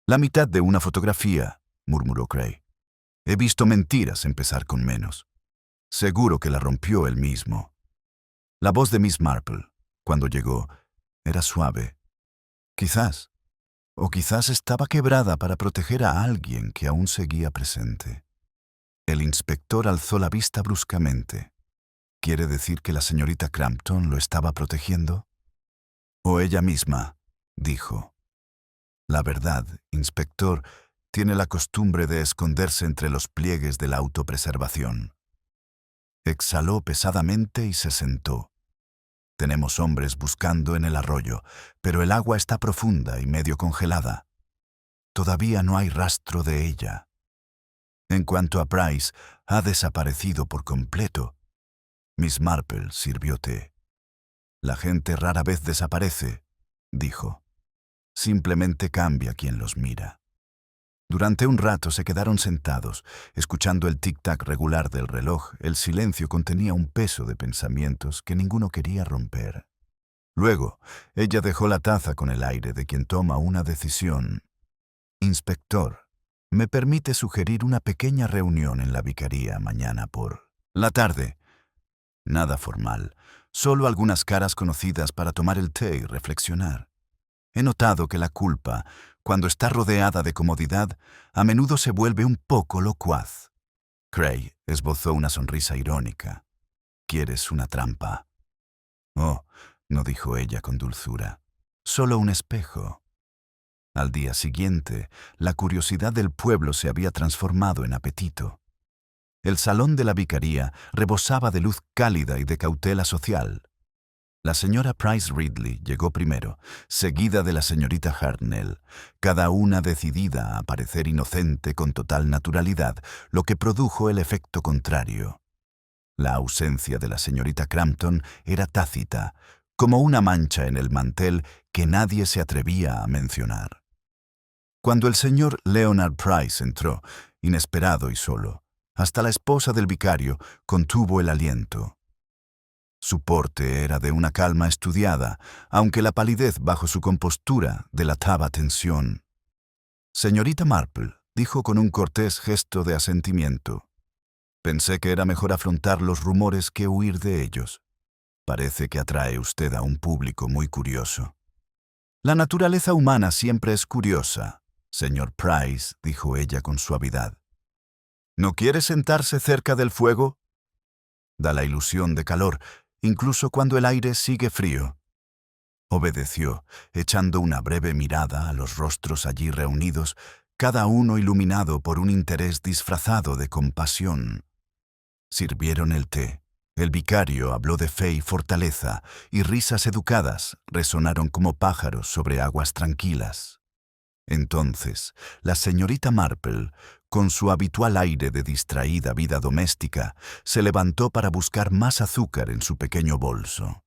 La mitad de una fotografía, murmuró Cray. He visto mentiras empezar con menos. Seguro que la rompió él mismo. La voz de Miss Marple, cuando llegó, era suave. Quizás, o quizás estaba quebrada para proteger a alguien que aún seguía presente. El inspector alzó la vista bruscamente. ¿Quiere decir que la señorita Crampton lo estaba protegiendo? O ella misma, dijo. La verdad, inspector, tiene la costumbre de esconderse entre los pliegues de la autopreservación. Exhaló pesadamente y se sentó. Tenemos hombres buscando en el arroyo, pero el agua está profunda y medio congelada. Todavía no hay rastro de ella. En cuanto a Price, ha desaparecido por completo. Miss Marple sirvió té. La gente rara vez desaparece, dijo. Simplemente cambia quien los mira. Durante un rato se quedaron sentados, escuchando el tic-tac regular del reloj. El silencio contenía un peso de pensamientos que ninguno quería romper. Luego, ella dejó la taza con el aire de quien toma una decisión. Inspector, ¿me permite sugerir una pequeña reunión en la vicaría mañana por la tarde? Nada formal, solo algunas caras conocidas para tomar el té y reflexionar. He notado que la culpa, cuando está rodeada de comodidad, a menudo se vuelve un poco locuaz. Cray esbozó una sonrisa irónica. ¿Quieres una trampa? Oh, no, dijo ella con dulzura. Solo un espejo. Al día siguiente, la curiosidad del pueblo se había transformado en apetito. El salón de la vicaría rebosaba de luz cálida y de cautela social. La señora Price Ridley llegó primero, seguida de la señorita Hartnell, cada una decidida a parecer inocente con total naturalidad, lo que produjo el efecto contrario. La ausencia de la señorita Crampton era tácita, como una mancha en el mantel que nadie se atrevía a mencionar. Cuando el señor Leonard Price entró, inesperado y solo, hasta la esposa del vicario contuvo el aliento. Su porte era de una calma estudiada, aunque la palidez bajo su compostura delataba tensión. Señorita Marple, dijo con un cortés gesto de asentimiento. Pensé que era mejor afrontar los rumores que huir de ellos. Parece que atrae usted a un público muy curioso. La naturaleza humana siempre es curiosa, señor Price, dijo ella con suavidad. ¿No quiere sentarse cerca del fuego? Da la ilusión de calor, incluso cuando el aire sigue frío. Obedeció, echando una breve mirada a los rostros allí reunidos, cada uno iluminado por un interés disfrazado de compasión. Sirvieron el té. El vicario habló de fe y fortaleza, y risas educadas resonaron como pájaros sobre aguas tranquilas. Entonces, la señorita Marple, con su habitual aire de distraída vida doméstica, se levantó para buscar más azúcar en su pequeño bolso.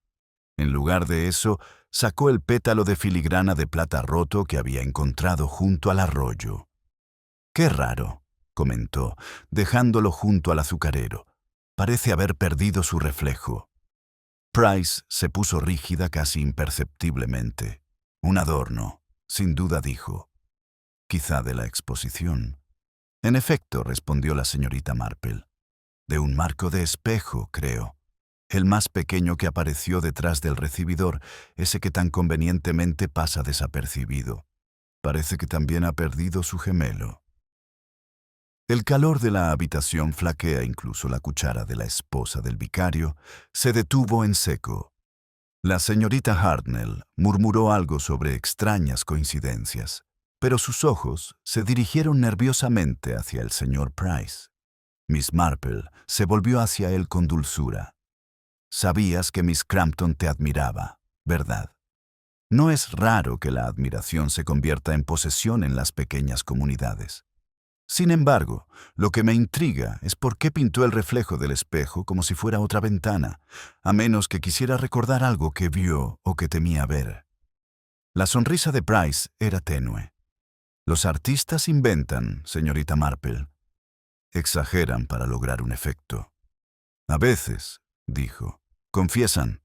En lugar de eso, sacó el pétalo de filigrana de plata roto que había encontrado junto al arroyo. «Qué raro», comentó, dejándolo junto al azucarero. «Parece haber perdido su reflejo». Price se puso rígida casi imperceptiblemente. «Un adorno», sin duda dijo. «Quizá de la exposición». «En efecto», respondió la señorita Marple. «De un marco de espejo, creo. El más pequeño que apareció detrás del recibidor, ese que tan convenientemente pasa desapercibido. Parece que también ha perdido su gemelo». El calor de la habitación flaquea incluso la cuchara de la esposa del vicario, se detuvo en seco. La señorita Hartnell murmuró algo sobre extrañas coincidencias, pero sus ojos se dirigieron nerviosamente hacia el señor Price. Miss Marple se volvió hacia él con dulzura. «Sabías que Miss Crampton te admiraba, ¿verdad? No es raro que la admiración se convierta en posesión en las pequeñas comunidades. Sin embargo, lo que me intriga es por qué pintó el reflejo del espejo como si fuera otra ventana, a menos que quisiera recordar algo que vio o que temía ver». La sonrisa de Price era tenue. «Los artistas inventan, señorita Marple. Exageran para lograr un efecto. A veces», dijo, «confiesan».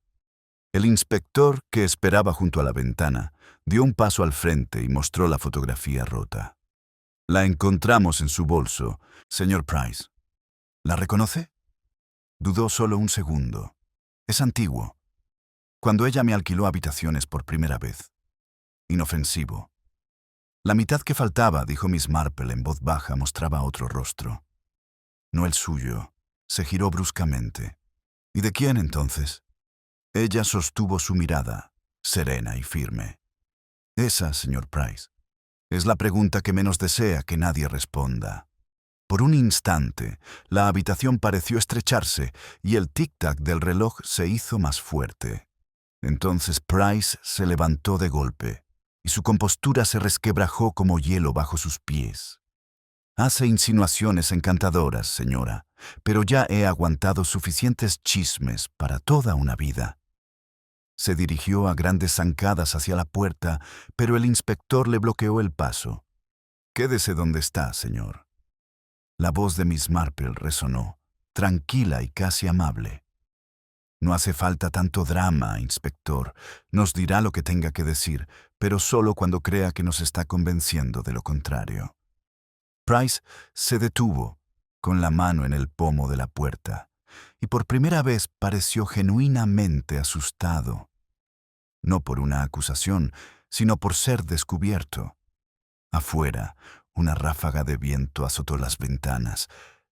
El inspector, que esperaba junto a la ventana, dio un paso al frente y mostró la fotografía rota. «La encontramos en su bolso, señor Price. ¿La reconoce?» Dudó solo un segundo. «Es antiguo. Cuando ella me alquiló habitaciones por primera vez. Inofensivo». «La mitad que faltaba», dijo Miss Marple en voz baja, mostraba otro rostro. «No el suyo». Se giró bruscamente. «¿Y de quién entonces?» Ella sostuvo su mirada, serena y firme. «Esa, señor Price, es la pregunta que menos desea que nadie responda». Por un instante, la habitación pareció estrecharse y el tic-tac del reloj se hizo más fuerte. Entonces Price se levantó de golpe y su compostura se resquebrajó como hielo bajo sus pies. «Hace insinuaciones encantadoras, señora, pero ya he aguantado suficientes chismes para toda una vida». Se dirigió a grandes zancadas hacia la puerta, pero el inspector le bloqueó el paso. «Quédese donde está, señor». La voz de Miss Marple resonó, tranquila y casi amable. «No hace falta tanto drama, inspector. Nos dirá lo que tenga que decir, pero solo cuando crea que nos está convenciendo de lo contrario». Price se detuvo, con la mano en el pomo de la puerta, y por primera vez pareció genuinamente asustado. No por una acusación, sino por ser descubierto. Afuera, una ráfaga de viento azotó las ventanas,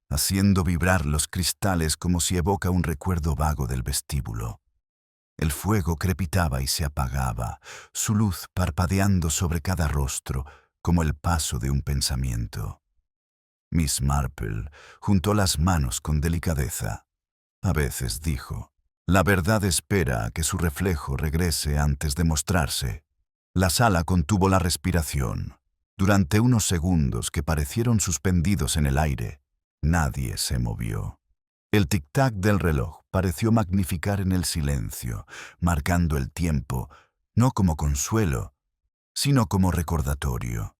haciendo vibrar los cristales como si evoca un recuerdo vago del vestíbulo. El fuego crepitaba y se apagaba, su luz parpadeando sobre cada rostro, como el paso de un pensamiento. Miss Marple juntó las manos con delicadeza. A veces dijo, «La verdad espera a que su reflejo regrese antes de mostrarse». La sala contuvo la respiración. Durante unos segundos que parecieron suspendidos en el aire, nadie se movió. El tic-tac del reloj pareció magnificar en el silencio, marcando el tiempo, no como consuelo, sino como recordatorio.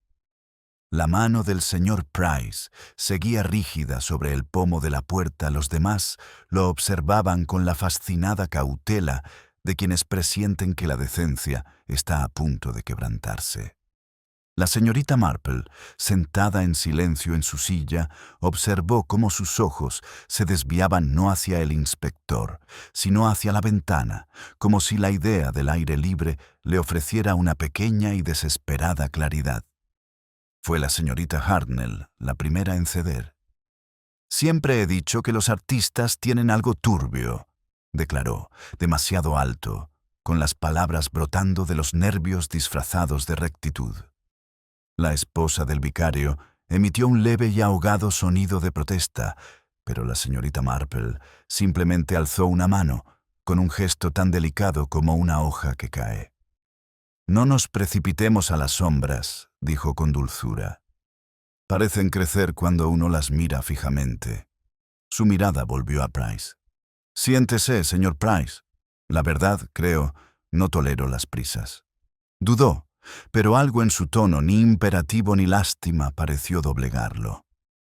La mano del señor Price seguía rígida sobre el pomo de la puerta. Los demás lo observaban con la fascinada cautela de quienes presienten que la decencia está a punto de quebrantarse. La señorita Marple, sentada en silencio en su silla, observó cómo sus ojos se desviaban no hacia el inspector, sino hacia la ventana, como si la idea del aire libre le ofreciera una pequeña y desesperada claridad. Fue la señorita Hartnell la primera en ceder. «Siempre he dicho que los artistas tienen algo turbio», declaró, demasiado alto, con las palabras brotando de los nervios disfrazados de rectitud. La esposa del vicario emitió un leve y ahogado sonido de protesta, pero la señorita Marple simplemente alzó una mano, con un gesto tan delicado como una hoja que cae. «No nos precipitemos a las sombras», dijo con dulzura. «Parecen crecer cuando uno las mira fijamente». Su mirada volvió a Price. «Siéntese, señor Price. La verdad, creo, No tolero las prisas. Dudó, pero algo en su tono, ni imperativo ni lástima, pareció doblegarlo.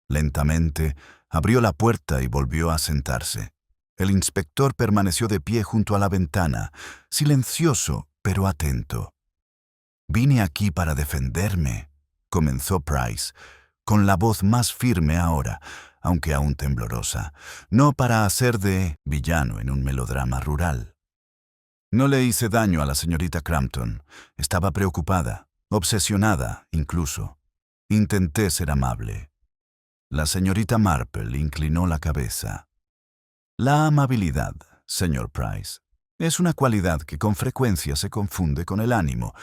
Lentamente abrió la puerta y volvió a sentarse. El inspector permaneció de pie junto a la ventana, silencioso pero atento. «Vine aquí para defenderme», comenzó Price, con la voz más firme ahora, aunque aún temblorosa, «no para hacer de villano en un melodrama rural. No le hice daño a la señorita Crampton. Estaba preocupada, obsesionada incluso. Intenté ser amable». La señorita Marple inclinó la cabeza. «La amabilidad, señor Price, es una cualidad que con frecuencia se confunde con el ánimo,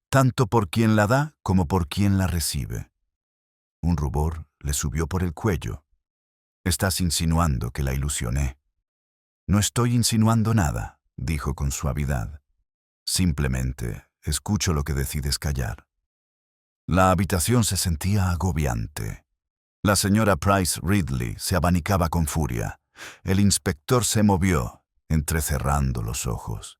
tanto por quien la da como por quien la recibe». Un rubor le subió por el cuello. «Estás insinuando que la ilusioné». «No estoy insinuando nada», dijo con suavidad. «Simplemente escucho lo que decides callar». La habitación se sentía agobiante. La señora Price Ridley se abanicaba con furia. El inspector se movió, entrecerrando los ojos.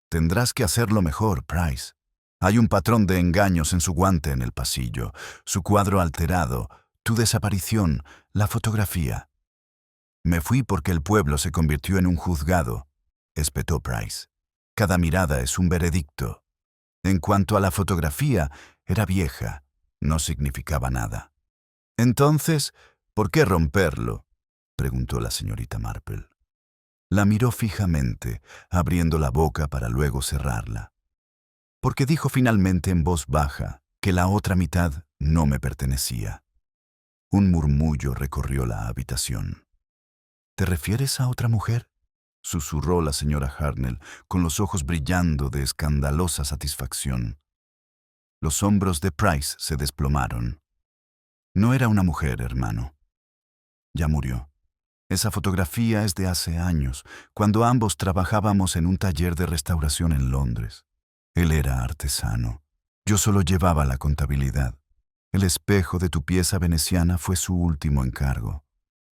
«Tendrás que hacerlo mejor, Price. Hay un patrón de engaños en su guante en el pasillo, su cuadro alterado, tu desaparición, la fotografía». «Me fui porque el pueblo se convirtió en un juzgado», espetó Price. «Cada mirada es un veredicto. En cuanto a la fotografía, era vieja, no significaba nada». «Entonces, ¿por qué romperlo?», preguntó la señorita Marple. La miró fijamente, abriendo la boca para luego cerrarla. «Porque dijo finalmente en voz baja que la otra mitad no me pertenecía». Un murmullo recorrió la habitación. «¿Te refieres a otra mujer?», susurró la señora Hartnell, con los ojos brillando de escandalosa satisfacción. Los hombros de Price se desplomaron. «No era una mujer, hermano. Ya murió. Esa fotografía es de hace años, cuando ambos trabajábamos en un taller de restauración en Londres. Él era artesano. Yo solo llevaba la contabilidad. El espejo de tu pieza veneciana fue su último encargo.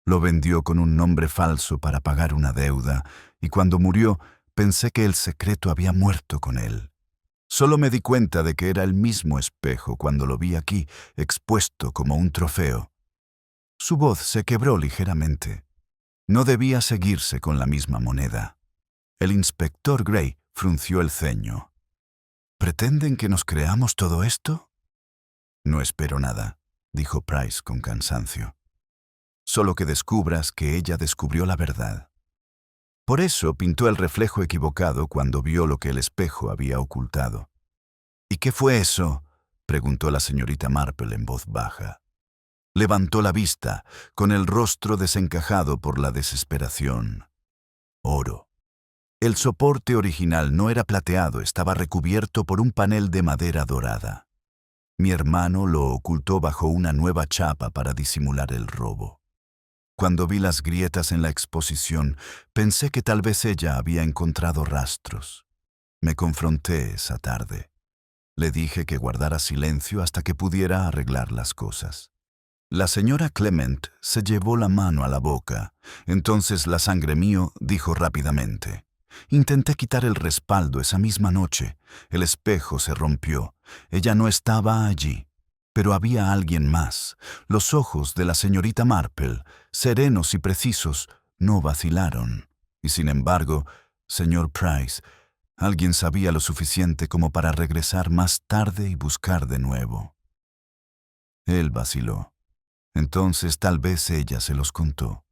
Lo vendió con un nombre falso para pagar una deuda, y cuando murió pensé que el secreto había muerto con él. Solo me di cuenta de que era el mismo espejo cuando lo vi aquí, expuesto como un trofeo». Su voz se quebró ligeramente. No debía seguirse con la misma moneda. El inspector Gray frunció el ceño. «¿Pretenden que nos creamos todo esto?». «No espero nada», dijo Price con cansancio. «Solo que descubras que ella descubrió la verdad». Por eso pintó el reflejo equivocado cuando vio lo que el espejo había ocultado. «¿Y qué fue eso?», preguntó la señorita Marple en voz baja. Levantó la vista, con el rostro desencajado por la desesperación. «Oro». El soporte original no era plateado, estaba recubierto por un panel de madera dorada. Mi hermano lo ocultó bajo una nueva chapa para disimular el robo. Cuando vi las grietas en la exposición, pensé que tal vez ella había encontrado rastros. Me confronté esa tarde. Le dije que guardara silencio hasta que pudiera arreglar las cosas. La señora Clement se llevó la mano a la boca. Entonces la sangre mío dijo rápidamente. Intenté quitar el respaldo esa misma noche. El espejo se rompió. Ella no estaba allí. Pero había alguien más. Los ojos de la señorita Marple, serenos y precisos, no vacilaron. Y sin embargo, señor Price, alguien sabía lo suficiente como para regresar más tarde y buscar de nuevo. Él vaciló. Entonces tal vez ella se los contó.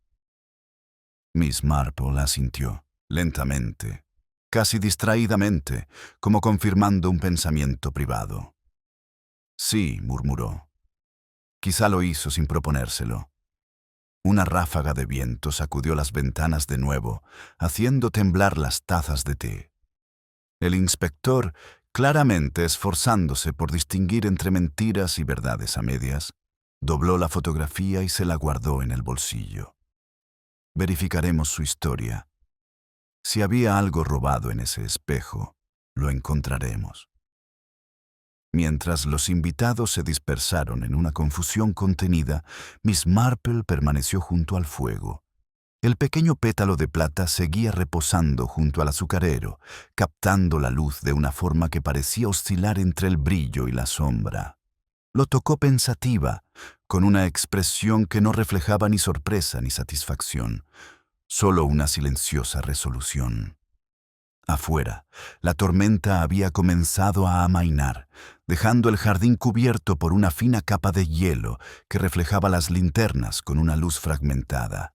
Miss Marple asintió, lentamente, casi distraídamente, como confirmando un pensamiento privado. «Sí», murmuró. «Quizá lo hizo sin proponérselo». Una ráfaga de viento sacudió las ventanas de nuevo, haciendo temblar las tazas de té. El inspector, claramente esforzándose por distinguir entre mentiras y verdades a medias, dobló la fotografía y se la guardó en el bolsillo. «Verificaremos su historia. Si había algo robado en ese espejo, lo encontraremos». Mientras los invitados se dispersaron en una confusión contenida, Miss Marple permaneció junto al fuego. El pequeño pétalo de plata seguía reposando junto al azucarero, captando la luz de una forma que parecía oscilar entre el brillo y la sombra. Lo tocó pensativa, con una expresión que no reflejaba ni sorpresa ni satisfacción, solo una silenciosa resolución. Afuera, la tormenta había comenzado a amainar, dejando el jardín cubierto por una fina capa de hielo que reflejaba las linternas con una luz fragmentada.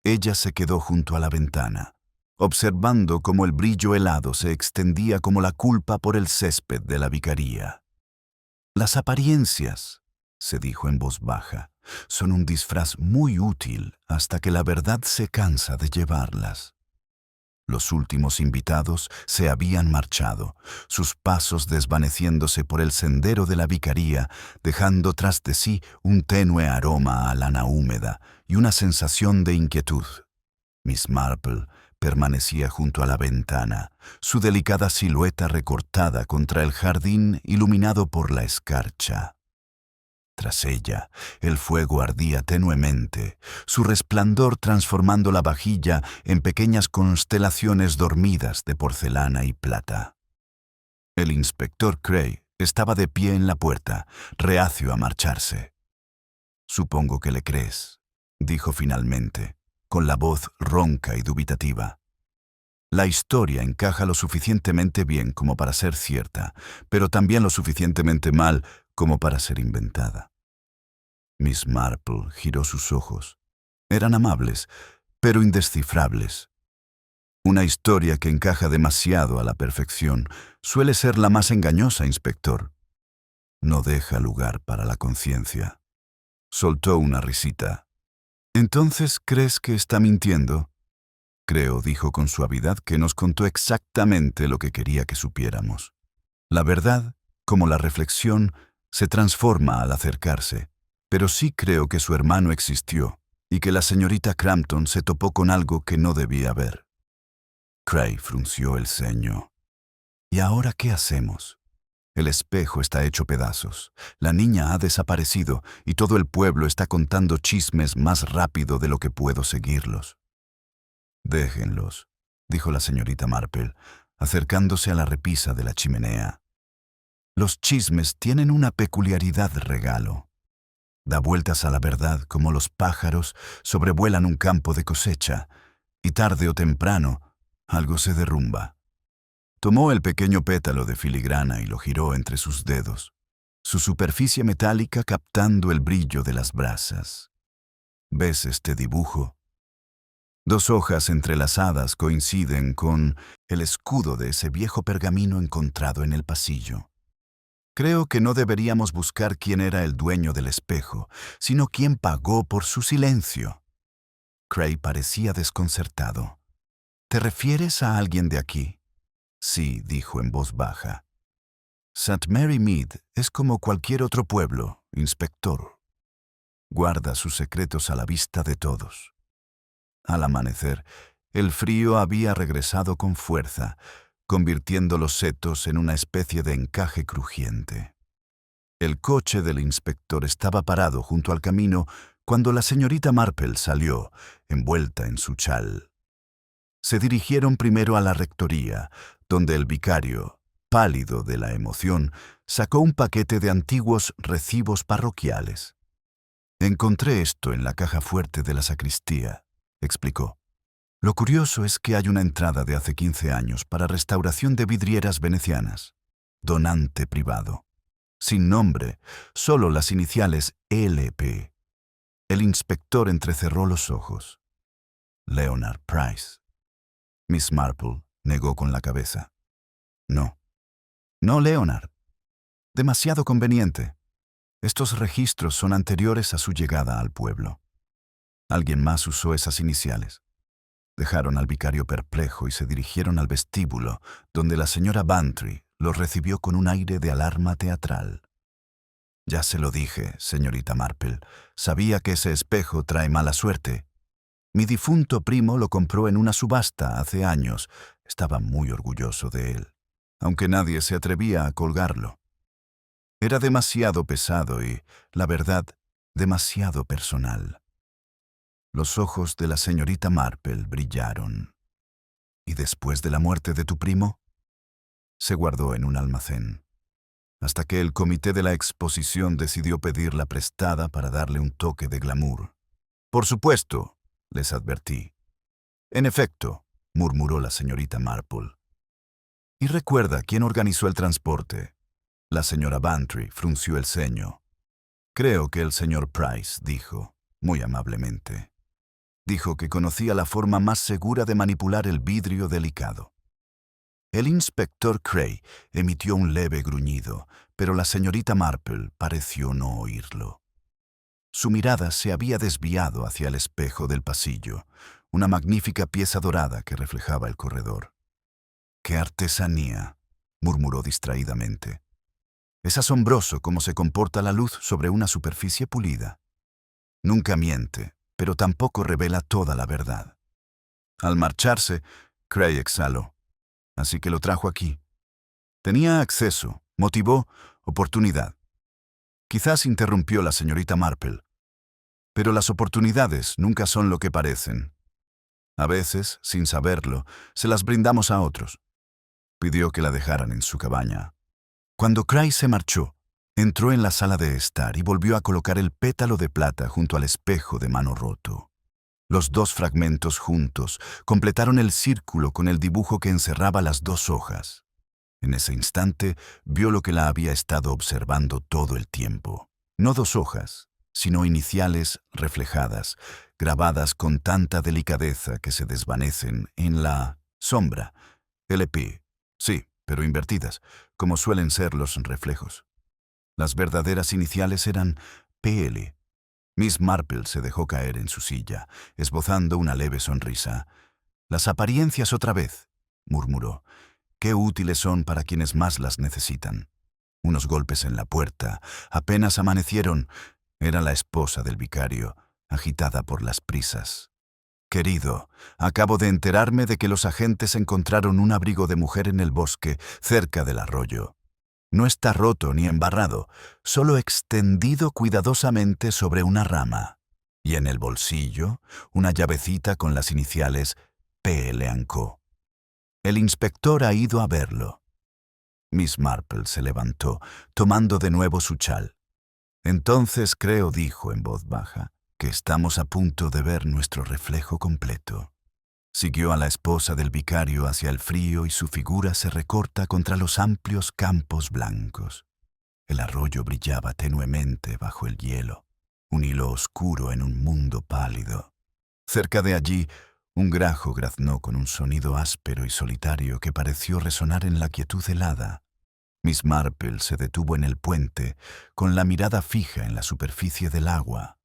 Ella se quedó junto a la ventana, observando cómo el brillo helado se extendía como la culpa por el césped de la vicaría. Las apariencias, se dijo en voz baja, son un disfraz muy útil hasta que la verdad se cansa de llevarlas. Los últimos invitados se habían marchado, sus pasos desvaneciéndose por el sendero de la vicaría, dejando tras de sí un tenue aroma a lana húmeda y una sensación de inquietud. Miss Marple permanecía junto a la ventana, su delicada silueta recortada contra el jardín iluminado por la escarcha. Tras ella, el fuego ardía tenuemente, su resplandor transformando la vajilla en pequeñas constelaciones dormidas de porcelana y plata. El inspector Cray estaba de pie en la puerta, reacio a marcharse. «Supongo que le crees», dijo finalmente, con la voz ronca y dubitativa. «La historia encaja lo suficientemente bien como para ser cierta, pero también lo suficientemente mal como para ser inventada». Miss Marple giró sus ojos. Eran amables, pero indescifrables. Una historia que encaja demasiado a la perfección suele ser la más engañosa, inspector. No deja lugar para la conciencia. Soltó una risita. «¿Entonces crees que está mintiendo?» «Creo», dijo con suavidad, «que nos contó exactamente lo que quería que supiéramos. La verdad, como la reflexión, se transforma al acercarse, pero sí creo que su hermano existió y que la señorita Crampton se topó con algo que no debía ver». Cray frunció el ceño. «¿Y ahora qué hacemos? El espejo está hecho pedazos, la niña ha desaparecido y todo el pueblo está contando chismes más rápido de lo que puedo seguirlos». «Déjenlos», dijo la señorita Marple, acercándose a la repisa de la chimenea. «Los chismes tienen una peculiaridad regalo. Da vueltas a la verdad como los pájaros sobrevuelan un campo de cosecha, y tarde o temprano algo se derrumba». Tomó el pequeño pétalo de filigrana y lo giró entre sus dedos, su superficie metálica captando el brillo de las brasas. ¿Ves este dibujo? Dos hojas entrelazadas coinciden con el escudo de ese viejo pergamino encontrado en el pasillo. Creo que no deberíamos buscar quién era el dueño del espejo, sino quién pagó por su silencio. Cray parecía desconcertado. ¿Te refieres a alguien de aquí? Sí, dijo en voz baja. St. Mary Mead es como cualquier otro pueblo, inspector. Guarda sus secretos a la vista de todos. Al amanecer, el frío había regresado con fuerza, convirtiendo los setos en una especie de encaje crujiente. El coche del inspector estaba parado junto al camino cuando la señorita Marple salió, envuelta en su chal. Se dirigieron primero a la rectoría, donde el vicario, pálido de la emoción, sacó un paquete de antiguos recibos parroquiales. «Encontré esto en la caja fuerte de la sacristía», explicó. «Lo curioso es que hay una entrada de hace 15 años para restauración de vidrieras venecianas. Donante privado. Sin nombre, solo las iniciales LP». El inspector entrecerró los ojos. «Leonard Price». Miss Marple negó con la cabeza. «No. No, Leonard. Demasiado conveniente. Estos registros son anteriores a su llegada al pueblo. Alguien más usó esas iniciales». Dejaron al vicario perplejo y se dirigieron al vestíbulo, donde la señora Bantry los recibió con un aire de alarma teatral. «Ya se lo dije, señorita Marple. Sabía que ese espejo trae mala suerte. Mi difunto primo lo compró en una subasta hace años. Estaba muy orgulloso de él, aunque nadie se atrevía a colgarlo. Era demasiado pesado y, la verdad, demasiado personal. Los ojos de la señorita Marple brillaron. ¿Y después de la muerte de tu primo? Se guardó en un almacén, hasta que el comité de la exposición decidió pedirla prestada para darle un toque de glamour. Por supuesto, les advertí. En efecto, murmuró la señorita Marple. ¿Y recuerda quién organizó el transporte? La señora Bantry frunció el ceño. Creo que el señor Price, dijo, muy amablemente. Dijo que conocía la forma más segura de manipular el vidrio delicado. El inspector Cray emitió un leve gruñido, pero la señorita Marple pareció no oírlo. Su mirada se había desviado hacia el espejo del pasillo, una magnífica pieza dorada que reflejaba el corredor. ¡Qué artesanía!, murmuró distraídamente. Es asombroso cómo se comporta la luz sobre una superficie pulida. Nunca miente, pero tampoco revela toda la verdad. Al marcharse, Cray exhaló. Así que lo trajo aquí. Tenía acceso, motivó, oportunidad. Quizás interrumpió la señorita Marple. Pero las oportunidades nunca son lo que parecen. A veces, sin saberlo, se las brindamos a otros. Pidió que la dejaran en su cabaña. Cuando Cray se marchó, entró en la sala de estar y volvió a colocar el pétalo de plata junto al espejo de mano roto. Los dos fragmentos juntos completaron el círculo con el dibujo que encerraba las dos hojas. En ese instante vio lo que la había estado observando todo el tiempo. No dos hojas, sino iniciales reflejadas, grabadas con tanta delicadeza que se desvanecen en la sombra. LP, sí, pero invertidas, como suelen ser los reflejos. Las verdaderas iniciales eran PL. Miss Marple se dejó caer en su silla, esbozando una leve sonrisa. «Las apariencias otra vez», murmuró. «Qué útiles son para quienes más las necesitan». Unos golpes en la puerta. Apenas amanecieron. Era la esposa del vicario, agitada por las prisas. «Querido, acabo de enterarme de que los agentes encontraron un abrigo de mujer en el bosque, cerca del arroyo. No está roto ni embarrado, solo extendido cuidadosamente sobre una rama. Y en el bolsillo, una llavecita con las iniciales P.L. & Co. El inspector ha ido a verlo». Miss Marple se levantó, tomando de nuevo su chal. «Entonces creo», dijo en voz baja, «que estamos a punto de ver nuestro reflejo completo». Siguió a la esposa del vicario hacia el frío y su figura se recorta contra los amplios campos blancos. El arroyo brillaba tenuemente bajo el hielo, un hilo oscuro en un mundo pálido. Cerca de allí, un grajo graznó con un sonido áspero y solitario que pareció resonar en la quietud helada. Miss Marple se detuvo en el puente, con la mirada fija en la superficie del agua.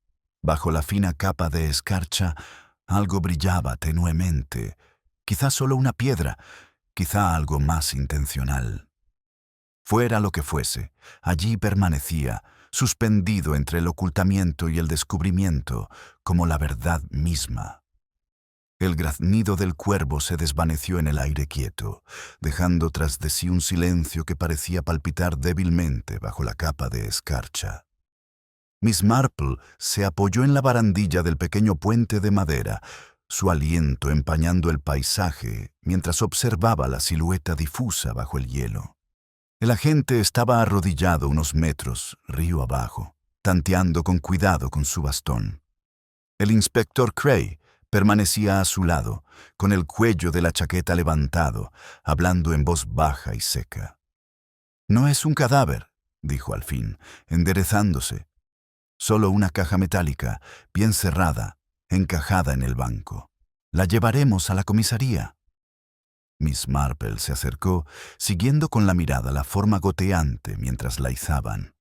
Bajo la fina capa de escarcha, algo brillaba tenuemente, quizá solo una piedra, quizá algo más intencional. Fuera lo que fuese, allí permanecía, suspendido entre el ocultamiento y el descubrimiento, como la verdad misma. El graznido del cuervo se desvaneció en el aire quieto, dejando tras de sí un silencio que parecía palpitar débilmente bajo la capa de escarcha. Miss Marple se apoyó en la barandilla del pequeño puente de madera, su aliento empañando el paisaje mientras observaba la silueta difusa bajo el hielo. El agente estaba arrodillado unos metros, río abajo, tanteando con cuidado con su bastón. El inspector Cray permanecía a su lado, con el cuello de la chaqueta levantado, hablando en voz baja y seca. «No es un cadáver», dijo al fin, enderezándose. «Solo una caja metálica, bien cerrada, encajada en el banco. La llevaremos a la comisaría». Miss Marple se acercó, siguiendo con la mirada la forma goteante mientras la izaban.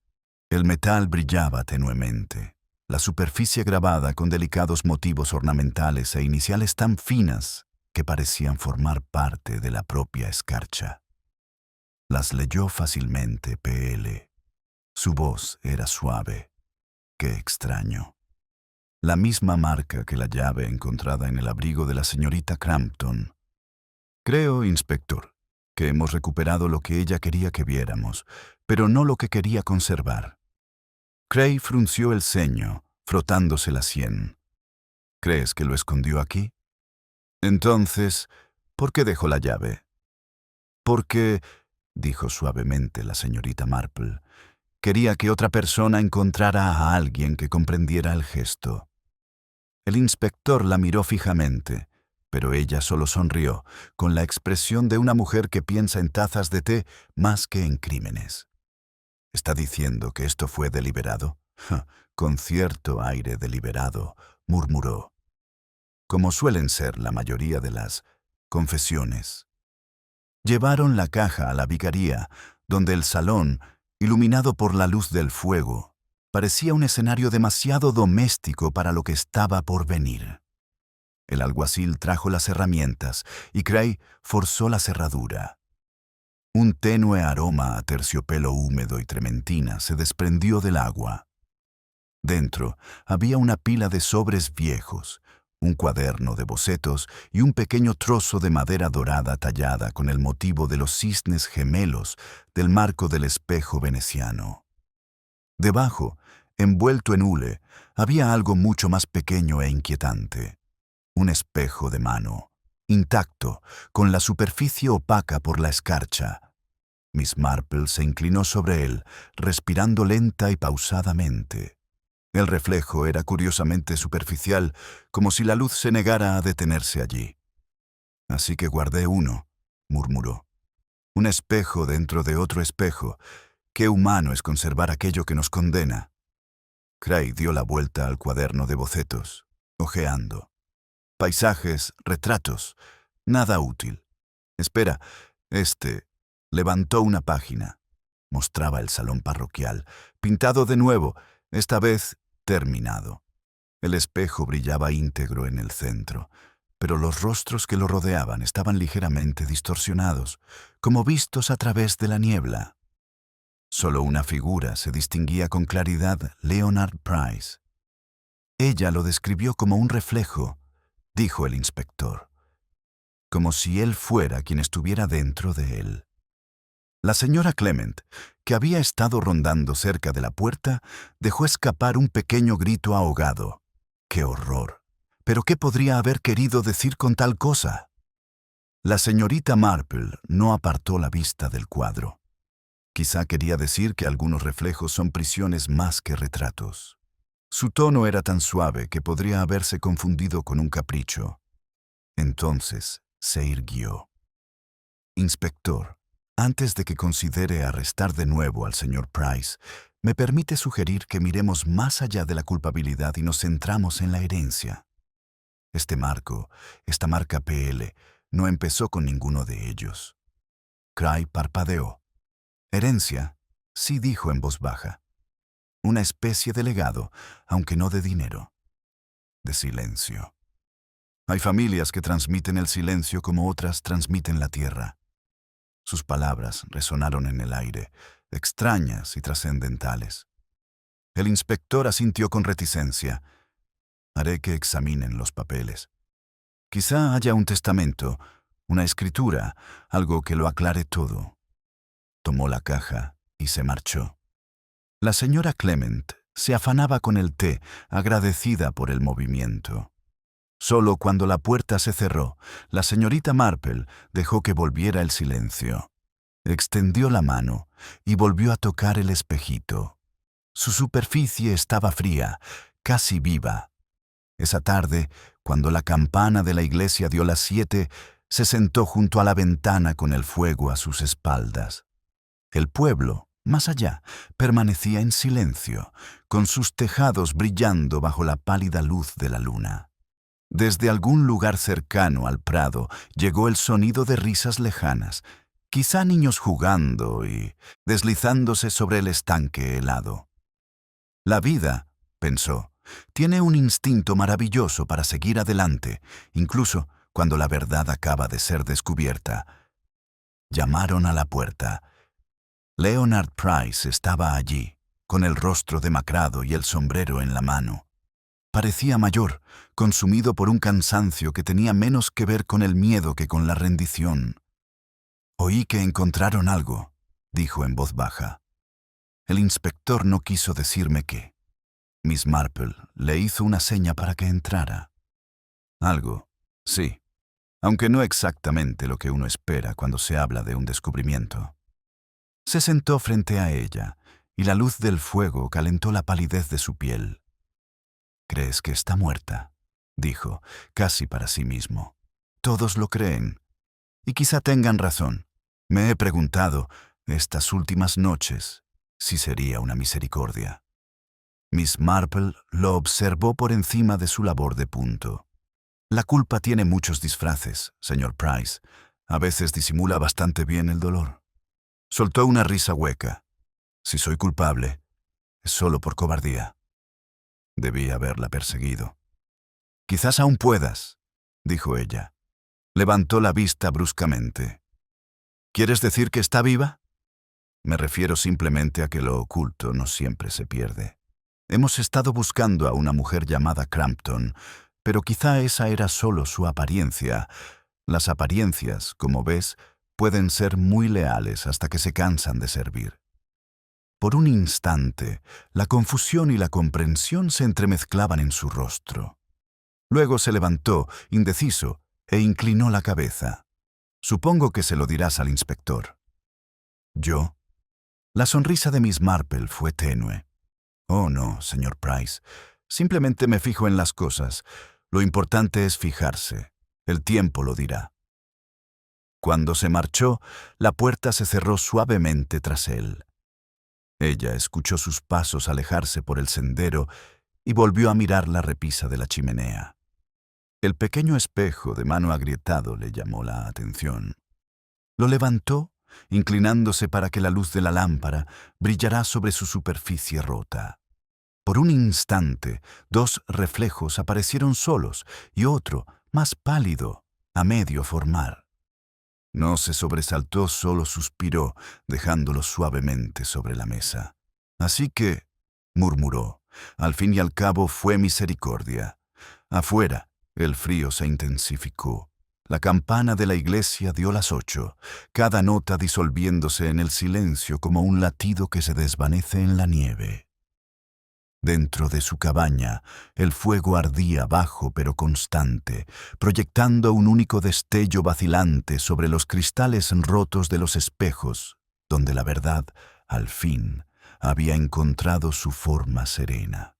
El metal brillaba tenuemente, la superficie grabada con delicados motivos ornamentales e iniciales tan finas que parecían formar parte de la propia escarcha. Las leyó fácilmente P.L. Su voz era suave. Qué extraño. La misma marca que la llave encontrada en el abrigo de la señorita Crampton. «Creo, inspector, que hemos recuperado lo que ella quería que viéramos, pero no lo que quería conservar». Cray frunció el ceño, frotándose la sien. ¿Crees que lo escondió aquí? Entonces, ¿por qué dejó la llave? Porque, dijo suavemente la señorita Marple, quería que otra persona encontrara a alguien que comprendiera el gesto. El inspector la miró fijamente, pero ella solo sonrió, con la expresión de una mujer que piensa en tazas de té más que en crímenes. ¿Está diciendo que esto fue deliberado? Ja, con cierto aire deliberado, murmuró, como suelen ser la mayoría de las confesiones. Llevaron la caja a la vicaría, donde el salón, iluminado por la luz del fuego, parecía un escenario demasiado doméstico para lo que estaba por venir. El alguacil trajo las herramientas y Cray forzó la cerradura. Un tenue aroma a terciopelo húmedo y trementina se desprendió del agua. Dentro había una pila de sobres viejos, un cuaderno de bocetos y un pequeño trozo de madera dorada tallada con el motivo de los cisnes gemelos del marco del espejo veneciano. Debajo, envuelto en hule, había algo mucho más pequeño e inquietante. Un espejo de mano, intacto, con la superficie opaca por la escarcha. Miss Marple se inclinó sobre él, respirando lenta y pausadamente. El reflejo era curiosamente superficial, como si la luz se negara a detenerse allí. Así que guardé uno, murmuró. Un espejo dentro de otro espejo. Qué humano es conservar aquello que nos condena. Cray dio la vuelta al cuaderno de bocetos, hojeando. Paisajes, retratos, nada útil. Espera, levantó una página. Mostraba el salón parroquial, pintado de nuevo, esta vez terminado. El espejo brillaba íntegro en el centro, pero los rostros que lo rodeaban estaban ligeramente distorsionados, como vistos a través de la niebla. Solo una figura se distinguía con claridad: Leonard Price. Ella lo describió como un reflejo, dijo el inspector, como si él fuera quien estuviera dentro de él. La señora Clement, que había estado rondando cerca de la puerta, dejó escapar un pequeño grito ahogado. ¡Qué horror! ¿Pero qué podría haber querido decir con tal cosa? La señorita Marple no apartó la vista del cuadro. Quizá quería decir que algunos reflejos son prisiones más que retratos. Su tono era tan suave que podría haberse confundido con un capricho. Entonces se irguió. Inspector, antes de que considere arrestar de nuevo al señor Price, me permite sugerir que miremos más allá de la culpabilidad y nos centramos en la herencia. Este marco, esta marca PL, no empezó con ninguno de ellos. Cray parpadeó. Herencia, sí, dijo en voz baja. Una especie de legado, aunque no de dinero. De silencio. Hay familias que transmiten el silencio como otras transmiten la tierra. Sus palabras resonaron en el aire, extrañas y trascendentales. El inspector asintió con reticencia. Haré que examinen los papeles. Quizá haya un testamento, una escritura, algo que lo aclare todo. Tomó la caja y se marchó. La señora Clement se afanaba con el té, agradecida por el movimiento. Solo cuando la puerta se cerró, la señorita Marple dejó que volviera el silencio. Extendió la mano y volvió a tocar el espejito. Su superficie estaba fría, casi viva. Esa tarde, cuando la campana de la iglesia dio las 7, se sentó junto a la ventana con el fuego a sus espaldas. El pueblo, más allá, permanecía en silencio, con sus tejados brillando bajo la pálida luz de la luna. Desde algún lugar cercano al prado llegó el sonido de risas lejanas, quizá niños jugando y deslizándose sobre el estanque helado. La vida, pensó, tiene un instinto maravilloso para seguir adelante, incluso cuando la verdad acaba de ser descubierta. Llamaron a la puerta. Leonard Price estaba allí, con el rostro demacrado y el sombrero en la mano. Parecía mayor, consumido por un cansancio que tenía menos que ver con el miedo que con la rendición. «Oí que encontraron algo», dijo en voz baja. El inspector no quiso decirme qué. Miss Marple le hizo una seña para que entrara. Algo, sí, aunque no exactamente lo que uno espera cuando se habla de un descubrimiento. Se sentó frente a ella, y la luz del fuego calentó la palidez de su piel. «¿Crees que está muerta?», dijo, casi para sí mismo. «Todos lo creen. Y quizá tengan razón. Me he preguntado, estas últimas noches, si sería una misericordia». Miss Marple lo observó por encima de su labor de punto. «La culpa tiene muchos disfraces, señor Price. A veces disimula bastante bien el dolor». Soltó una risa hueca. «Si soy culpable, es solo por cobardía. Debí haberla perseguido». «Quizás aún puedas», dijo ella. Levantó la vista bruscamente. «¿Quieres decir que está viva?» «Me refiero simplemente a que lo oculto no siempre se pierde. Hemos estado buscando a una mujer llamada Crampton, pero quizá esa era solo su apariencia. Las apariencias, como ves, pueden ser muy leales hasta que se cansan de servir». Por un instante, la confusión y la comprensión se entremezclaban en su rostro. Luego se levantó, indeciso, e inclinó la cabeza. «Supongo que se lo dirás al inspector». «¿Yo?». La sonrisa de Miss Marple fue tenue. «Oh, no, señor Price. Simplemente me fijo en las cosas. Lo importante es fijarse. El tiempo lo dirá». Cuando se marchó, la puerta se cerró suavemente tras él. Ella escuchó sus pasos alejarse por el sendero y volvió a mirar la repisa de la chimenea. El pequeño espejo de mano agrietado le llamó la atención. Lo levantó, inclinándose para que la luz de la lámpara brillara sobre su superficie rota. Por un instante, dos reflejos aparecieron solos y otro, más pálido, a medio formar. No se sobresaltó, solo suspiró, dejándolo suavemente sobre la mesa. «Así que», murmuró, «al fin y al cabo fue misericordia». Afuera, el frío se intensificó. La campana de la iglesia dio las 8, cada nota disolviéndose en el silencio como un latido que se desvanece en la nieve. Dentro de su cabaña, el fuego ardía bajo pero constante, proyectando un único destello vacilante sobre los cristales rotos de los espejos, donde la verdad, al fin, había encontrado su forma serena.